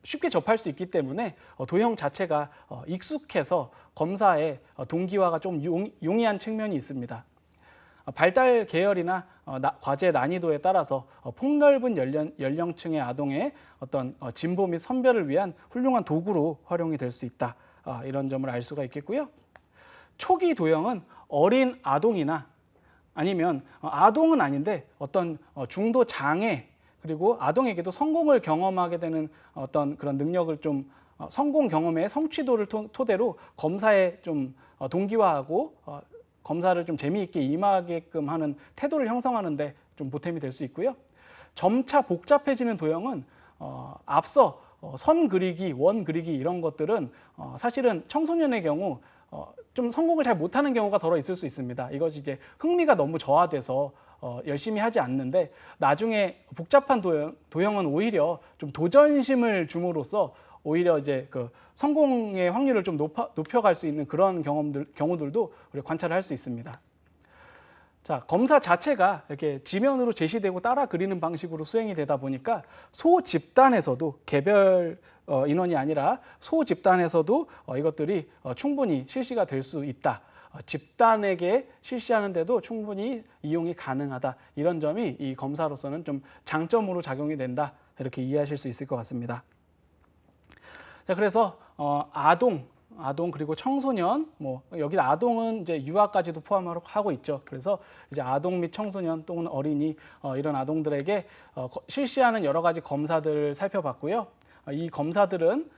쉽게 접할 수 있기 때문에 도형 자체가 익숙해서 검사의 동기화가 좀 용이한 측면이 있습니다. 발달 계열이나 과제 난이도에 따라서 폭넓은 연령층의 아동의 어떤 진보 및 선별을 위한 훌륭한 도구로 활용이 될 수 있다. 이런 점을 알 수가 있겠고요. 초기 도형은 어린 아동이나 아니면 아동은 아닌데 어떤 중도 장애 그리고 아동에게도 성공을 경험하게 되는 어떤 그런 능력을 좀 성공 경험의 성취도를 토대로 검사에 좀 동기화하고 검사를 좀 재미있게 임하게끔 하는 태도를 형성하는데 좀 보탬이 될 수 있고요. 점차 복잡해지는 도형은 앞서 선 그리기, 원 그리기 이런 것들은 사실은 청소년의 경우 좀 성공을 잘 못하는 경우가 덜어 있을 수 있습니다. 이것이 이제 흥미가 너무 저하돼서 열심히 하지 않는데 나중에 복잡한 도형은 오히려 좀 도전심을 줌으로써 오히려 이제 그 성공의 확률을 좀 높여갈 수 있는 그런 경우들도 우리가 관찰을 할 수 있습니다. 자, 검사 자체가 이렇게 지면으로 제시되고 따라 그리는 방식으로 수행이 되다 보니까 소집단에서도 개별 인원이 아니라 소집단에서도 이것들이 충분히 실시가 될 수 있다. 집단에게 실시하는데도 충분히 이용이 가능하다. 이런 점이 이 검사로서는 좀 장점으로 작용이 된다. 이렇게 이해하실 수 있을 것 같습니다. 자, 그래서 아동 그리고 청소년, 뭐 여기 아동은 이제 유아까지도 포함하고 있죠. 그래서 이제 아동 및 청소년 또는 어린이 이런 아동들에게 실시하는 여러 가지 검사들을 살펴봤고요. 이 검사들은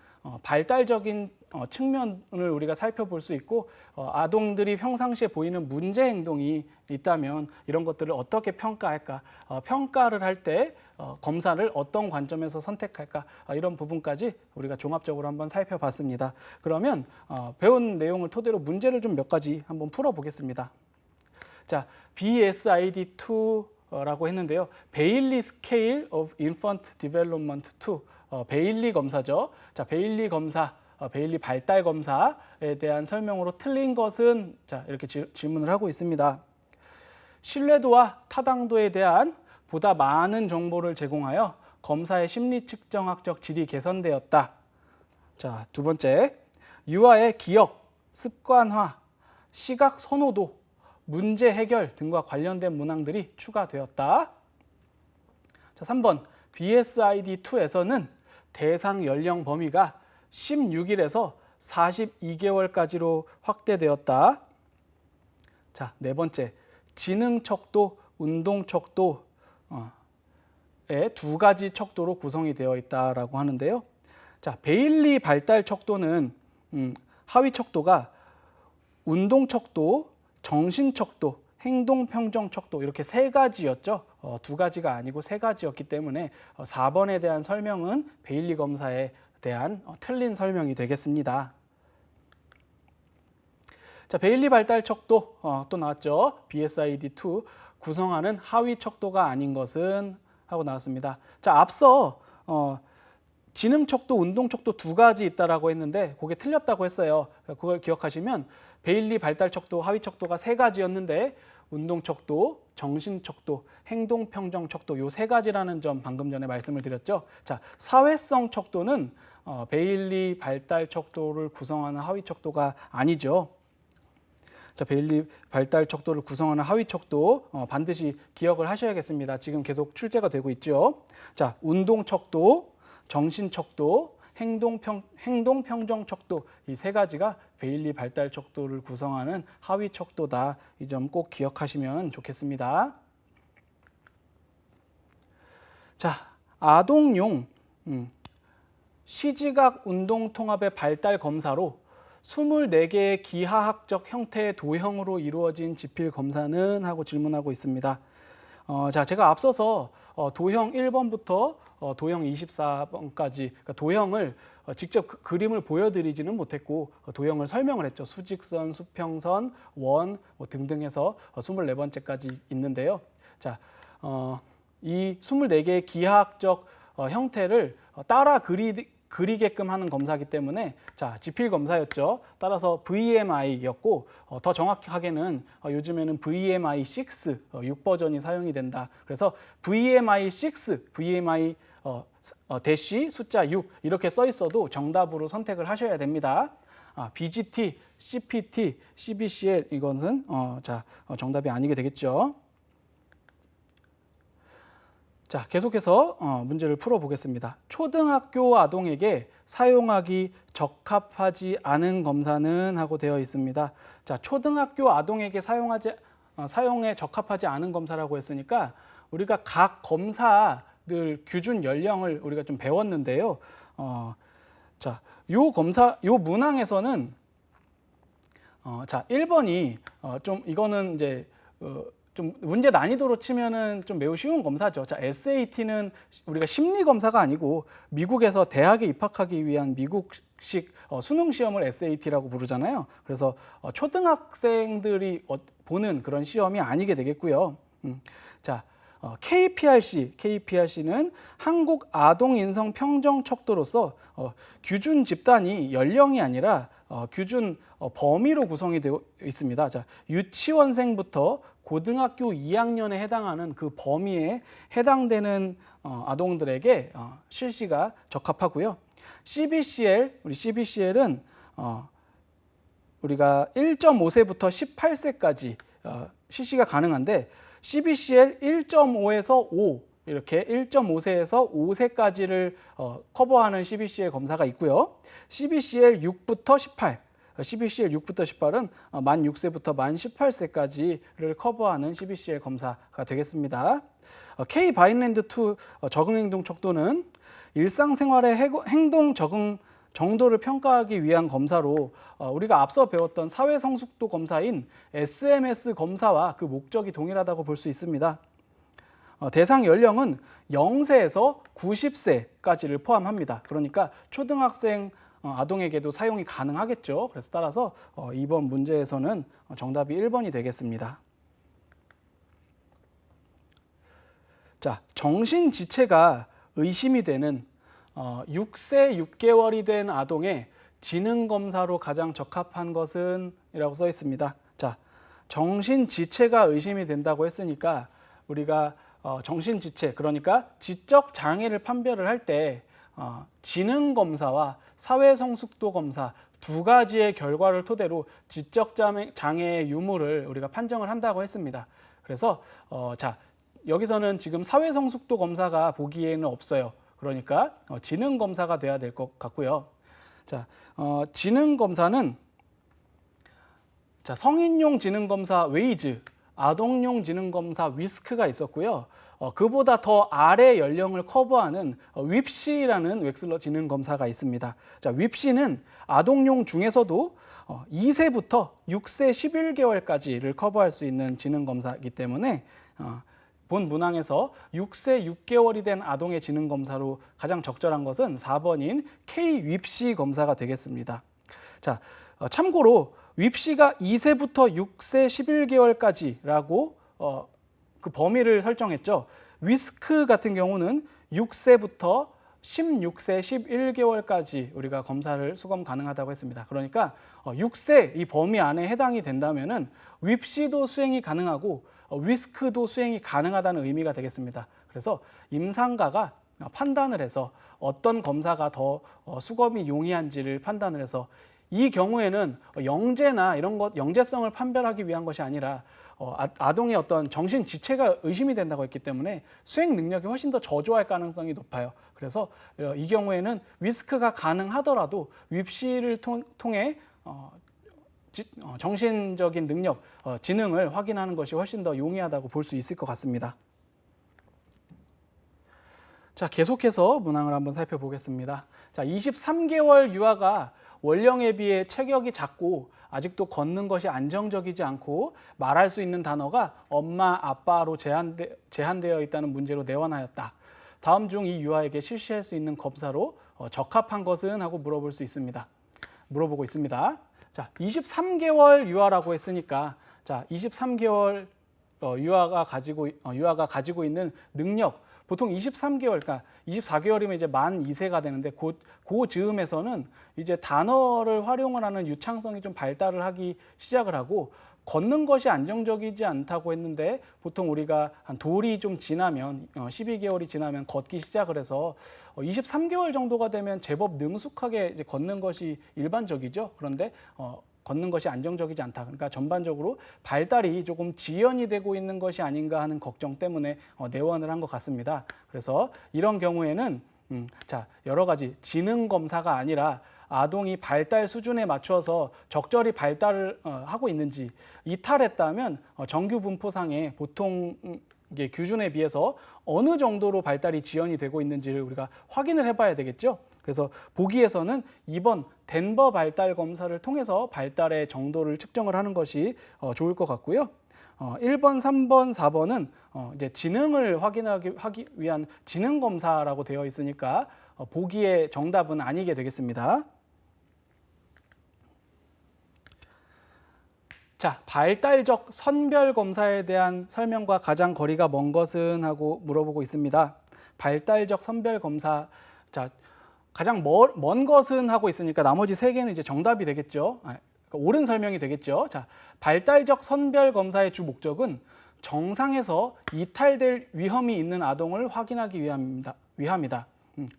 발달적인 측면을 우리가 살펴볼 수 있고 아동들이 평상시에 보이는 문제 행동이 있다면 이런 것들을 어떻게 평가할까, 평가를 할 때 검사를 어떤 관점에서 선택할까 이런 부분까지 우리가 종합적으로 한번 살펴봤습니다. 그러면 배운 내용을 토대로 문제를 좀 몇 가지 한번 풀어보겠습니다. 자, BSID2라고 했는데요. 베일리 스케일 of infant development 2 베일리 검사죠. 자, 베일리 검사, 베일리 발달 검사에 대한 설명으로 틀린 것은 자, 이렇게 질문을 하고 있습니다. 신뢰도와 타당도에 대한 보다 많은 정보를 제공하여 검사의 심리 측정학적 질이 개선되었다. 자, 두 번째, 유아의 기억, 습관화, 시각 선호도, 문제 해결 등과 관련된 문항들이 추가되었다. 자, 3번, BSID2에서는 대상 연령 범위가 16일에서 42개월까지로 확대되었다. 자, 네 번째, 지능 척도, 운동 척도의 두 가지 척도로 구성이 되어 있다라고 하는데요. 자, 베일리 발달 척도는 하위 척도가 운동 척도, 정신 척도, 행동 평정 척도 이렇게 세 가지였죠. 두 가지가 아니고 세 가지였기 때문에 4번에 대한 설명은 베일리 검사에 대한 틀린 설명이 되겠습니다. 자, 베일리 발달 척도 또 나왔죠. BSID2 구성하는 하위 척도가 아닌 것은 하고 나왔습니다. 자, 앞서 지능척도, 운동척도 두 가지 있다라고 했는데 그게 틀렸다고 했어요. 그걸 기억하시면 베일리 발달척도, 하위척도가 세 가지였는데 운동척도, 정신척도, 행동평정척도 요 세 가지라는 점 방금 전에 말씀을 드렸죠. 자, 사회성 척도는 베일리 발달척도를 구성하는 하위척도가 아니죠. 자, 베일리 발달 척도를 구성하는 하위 척도 반드시 기억을 하셔야겠습니다. 지금 계속 출제가 되고 있죠. 자, 운동 척도, 정신 척도, 행동 평정 척도 이 세 가지가 베일리 발달 척도를 구성하는 하위 척도다. 이 점 꼭 기억하시면 좋겠습니다. 자, 아동용 시지각 운동 통합의 발달 검사로 24개의 기하학적 형태의 도형으로 이루어진 지필 검사는 하고 질문하고 있습니다. 자, 제가 앞서서 도형 1번부터 도형 24번까지 그러니까 도형을 직접 그림을 보여드리지는 못했고 도형을 설명을 했죠. 수직선, 수평선, 원 등등 해서 24번째까지 있는데요. 자, 이 24개의 기하학적 형태를 따라 그리게끔 하는 검사이기 때문에 자, 지필 검사였죠. 따라서 VMI였고 더 정확하게는 요즘에는 VMI6 6 버전이 사용이 된다. 그래서 VMI6, VMI 대시 숫자 6 이렇게 써 있어도 정답으로 선택을 하셔야 됩니다. BGT, CPT, CBCL 이것은 정답이 아니게 되겠죠. 자, 계속해서 문제를 풀어보겠습니다. 초등학교 아동에게 사용하기 적합하지 않은 검사는 하고 되어 있습니다. 자, 초등학교 아동에게 사용에 적합하지 않은 검사라고 했으니까 우리가 각 검사들 규준 연령을 우리가 좀 배웠는데요. 자, 요 문항에서는 자, 1번이 좀 이거는 이제 좀 문제 난이도로 치면은 좀 매우 쉬운 검사죠. 자, SAT는 우리가 심리 검사가 아니고 미국에서 대학에 입학하기 위한 미국식 수능 시험을 SAT라고 부르잖아요. 그래서 초등학생들이 보는 그런 시험이 아니게 되겠고요. 자, KPRC는 한국 아동 인성 평정 척도로서 규준 집단이 연령이 아니라 규준 범위로 구성이 되어 있습니다. 자, 유치원생부터 고등학교 2학년에 해당하는 그 범위에 해당되는 아동들에게 실시가 적합하고요. 우리 CBCL은 우리가 1.5세부터 18세까지 실시가 가능한데 CBCL 1.5에서 5 이렇게 1.5세에서 5세까지를 커버하는 CBCL 검사가 있고요. CBCL 6부터 18, CBCL 6부터 18은 만 6세부터 만 18세까지를 커버하는 CBCL 검사가 되겠습니다. K-바인랜드2 적응행동 척도는 일상생활의 행동 적응 정도를 평가하기 위한 검사로 우리가 앞서 배웠던 사회성숙도 검사인 SMS 검사와 그 목적이 동일하다고 볼 수 있습니다. 대상 연령은 0세에서 90세까지를 포함합니다. 그러니까 초등학생 아동에게도 사용이 가능하겠죠. 그래서 따라서 이번 문제에서는 정답이 1번이 되겠습니다. 자, 정신지체가 의심이 되는 6세 6개월이 된 아동의 지능검사로 가장 적합한 것은? 이라고 써 있습니다. 자, 정신지체가 의심이 된다고 했으니까 우리가 정신지체, 그러니까 지적 장애를 판별을 할 때 지능검사와 사회성숙도 검사 두 가지의 결과를 토대로 지적 장애의 유무를 우리가 판정을 한다고 했습니다. 그래서 자, 여기서는 지금 사회성숙도 검사가 보기에는 없어요. 그러니까 지능검사가 돼야 될 것 같고요. 자, 지능검사는 자, 성인용 지능검사 웨이즈, 아동용 지능검사 위스크가 있었고요. 그보다 더 아래 연령을 커버하는 윕시라는 웩슬러 지능검사가 있습니다. 자, 윕시는 아동용 중에서도 2세부터 6세 11개월까지를 커버할 수 있는 지능검사이기 때문에 본 문항에서 6세 6개월이 된 아동의 지능검사로 가장 적절한 것은 4번인 K-윕시 검사가 되겠습니다. 자, 참고로 윕시가 2세부터 6세 11개월까지라고 그 범위를 설정했죠. 위스크 같은 경우는 6세부터 16세 11개월까지 우리가 검사를 수검 가능하다고 했습니다. 그러니까 6세 이 범위 안에 해당이 된다면은 윕시도 수행이 가능하고 위스크도 수행이 가능하다는 의미가 되겠습니다. 그래서 임상가가 판단을 해서 어떤 검사가 더 수검이 용이한지를 판단을 해서 이 경우에는 영재나 이런 것 영재성을 판별하기 위한 것이 아니라 아동의 어떤 정신 지체가 의심이 된다고 했기 때문에 수행 능력이 훨씬 더 저조할 가능성이 높아요. 그래서 이 경우에는 위스크가 가능하더라도 윕시를 통해 정신적인 능력, 지능을 확인하는 것이 훨씬 더 용이하다고 볼 수 있을 것 같습니다. 자, 계속해서 문항을 한번 살펴보겠습니다. 자, 23개월 유아가 원령에 비해 체격이 작고 아직도 걷는 것이 안정적이지 않고 말할 수 있는 단어가 엄마, 아빠로 제한되어 있다는 문제로 내원하였다. 다음 중 이 유아에게 실시할 수 있는 검사로 적합한 것은 하고 물어보고 있습니다. 자, 23개월 유아라고 했으니까 자, 23개월 유아가 가지고 있는 능력 보통 23개월, 그러니까 24개월이면 이제 만 2세가 되는데 그 즈음에서는 이제 단어를 활용을 하는 유창성이 좀 발달을 하기 시작을 하고 걷는 것이 안정적이지 않다고 했는데 보통 우리가 한 돌이 좀 지나면 12개월이 지나면 걷기 시작을 해서 23개월 정도가 되면 제법 능숙하게 이제 걷는 것이 일반적이죠. 그런데 걷는 것이 안정적이지 않다. 그러니까 전반적으로 발달이 조금 지연이 되고 있는 것이 아닌가 하는 걱정 때문에 내원을 한 것 같습니다. 그래서 이런 경우에는 자, 여러 가지 지능 검사가 아니라 아동이 발달 수준에 맞춰서 적절히 발달을 하고 있는지 이탈했다면 정규 분포상에 보통 이게 규준에 비해서 어느 정도로 발달이 지연이 되고 있는지를 우리가 확인을 해봐야 되겠죠. 그래서 보기에서는 2번 덴버 발달 검사를 통해서 발달의 정도를 측정을 하는 것이 좋을 것 같고요. 1번, 3번, 4번은 이제 지능을 확인하기 위한 지능 검사라고 되어 있으니까 보기의 정답은 아니게 되겠습니다. 자, 발달적 선별 검사에 대한 설명과 가장 거리가 먼 것은 하고 물어보고 있습니다. 발달적 선별 검사, 자, 가장 먼 것은 하고 있으니까 나머지 세 개는 이제 정답이 되겠죠. 그러니까 옳은 설명이 되겠죠. 자, 발달적 선별 검사의 주 목적은 정상에서 이탈될 위험이 있는 아동을 확인하기 위함이다.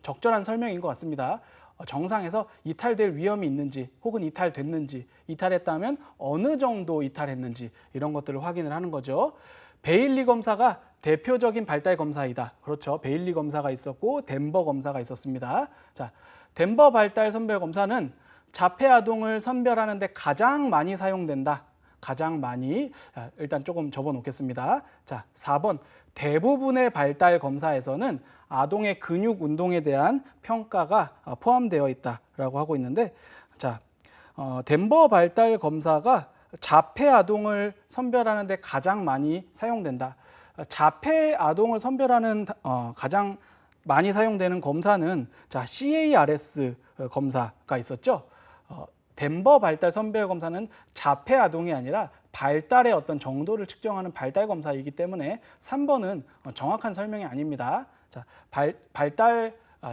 적절한 설명인 것 같습니다. 정상에서 이탈될 위험이 있는지 혹은 이탈됐는지, 이탈했다면 어느 정도 이탈했는지 이런 것들을 확인을 하는 거죠. 베일리 검사가 대표적인 발달 검사이다. 그렇죠. 베일리 검사가 있었고 덴버 검사가 있었습니다. 자, 덴버 발달 선별 검사는 자폐 아동을 선별하는 데 가장 많이 사용된다. 가장 많이. 일단 조금 접어 놓겠습니다. 자, 4번 대부분의 발달 검사에서는 아동의 근육 운동에 대한 평가가 포함되어 있다라고 하고 있는데, 자, 덴버 발달 검사가 자폐 아동을 선별하는 데 가장 많이 사용된다. 자폐 아동을 선별하는 가장 많이 사용되는 검사는 자, CARS 검사가 있었죠. 덴버 발달 선별 검사는 자폐 아동이 아니라 발달의 어떤 정도를 측정하는 발달 검사이기 때문에 3번은 정확한 설명이 아닙니다. 자,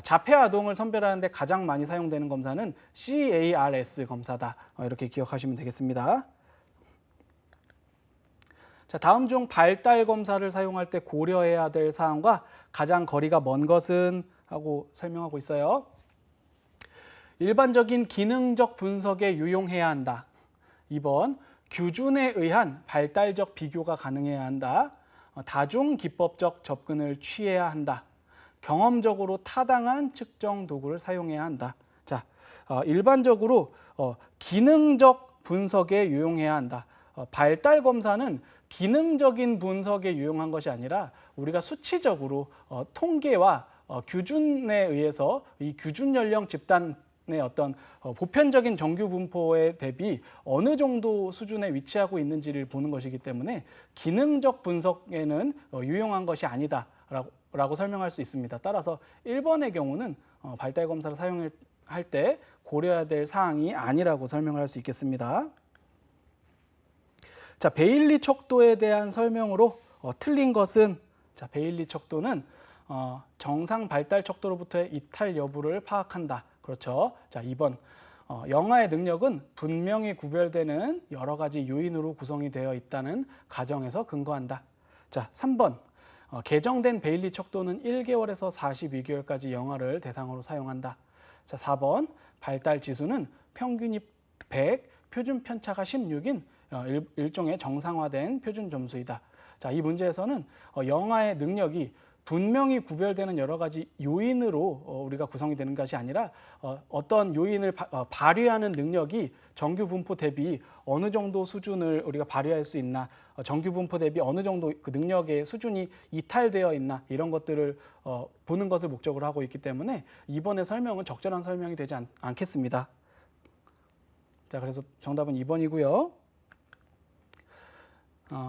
자폐 아동을 선별하는 데 가장 많이 사용되는 검사는 CARS 검사다. 이렇게 기억하시면 되겠습니다. 자, 다음 중 발달 검사를 사용할 때 고려해야 될 사항과 가장 거리가 먼 것은 하고 설명하고 있어요. 일반적인 기능적 분석에 유용해야 한다. 2번 규준에 의한 발달적 비교가 가능해야 한다. 다중 기법적 접근을 취해야 한다. 경험적으로 타당한 측정 도구를 사용해야 한다. 자, 일반적으로 기능적 분석에 유용해야 한다. 발달 검사는 기능적인 분석에 유용한 것이 아니라 우리가 수치적으로 통계와 규준에 의해서 이 규준 연령 집단의 어떤 보편적인 정규 분포에 대비 어느 정도 수준에 위치하고 있는지를 보는 것이기 때문에 기능적 분석에는 유용한 것이 아니다라고 설명할 수 있습니다. 따라서 1번의 경우는 발달 검사를 사용할 때 고려해야 될 사항이 아니라고 설명을 할 수 있겠습니다. 자, 베일리 척도에 대한 설명으로 틀린 것은, 자, 베일리 척도는 정상 발달 척도로부터의 이탈 여부를 파악한다. 그렇죠. 자, 2번. 영아의 능력은 분명히 구별되는 여러 가지 요인으로 구성이 되어 있다는 가정에서 근거한다. 자, 3번. 개정된 베일리 척도는 1개월에서 42개월까지 영아를 대상으로 사용한다. 자, 4번. 발달 지수는 평균이 100, 표준 편차가 16인 일종의 정상화된 표준 점수이다. 자, 이 문제에서는 영아의 능력이 분명히 구별되는 여러 가지 요인으로 우리가 구성이 되는 것이 아니라 어떤 요인을 발휘하는 능력이 정규 분포 대비 어느 정도 수준을 우리가 발휘할 수 있나, 정규 분포 대비 어느 정도 그 능력의 수준이 이탈되어 있나, 이런 것들을 보는 것을 목적으로 하고 있기 때문에 이번의 설명은 적절한 설명이 되지 않겠습니다. 자, 그래서 정답은 2번이고요.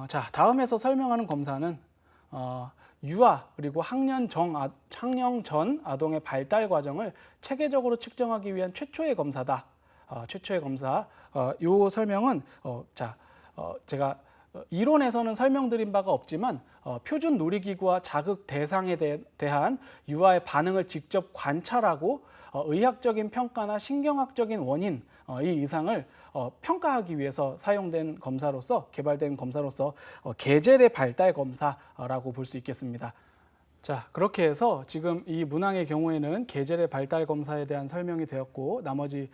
자, 다음에서 설명하는 검사는 유아 그리고 학령 전 아동의 발달 과정을 체계적으로 측정하기 위한 최초의 검사다. 최초의 검사. 이 설명은 제가 이론에서는 설명드린 바가 없지만 표준 놀이기구와 자극 대상에 대한 유아의 반응을 직접 관찰하고 의학적인 평가나 신경학적인 원인 이 이상을 평가하기 위해서 사용된 검사로서 개발된 검사로서 계절의 발달 검사라고 볼 수 있겠습니다. 자, 그렇게 해서 지금 이 문항의 경우에는 계절의 발달 검사에 대한 설명이 되었고, 나머지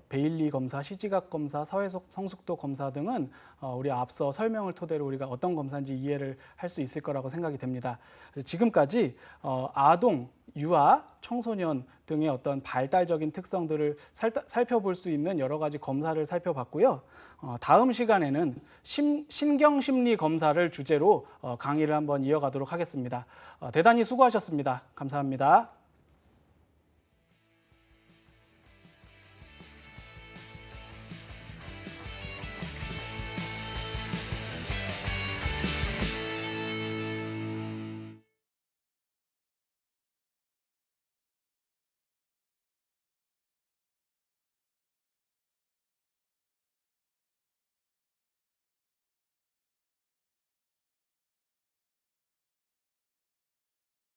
베일리 검사, 시지각 검사, 사회 성숙도 검사 등은 우리 앞서 설명을 토대로 우리가 어떤 검사인지 이해를 할 수 있을 거라고 생각이 됩니다. 그래서 지금까지 아동, 유아, 청소년 등의 어떤 발달적인 특성들을 살펴볼 수 있는 여러 가지 검사를 살펴봤고요. 다음 시간에는 신경심리 검사를 주제로 강의를 한번 이어가도록 하겠습니다. 대단히 수고하셨습니다. 감사합니다.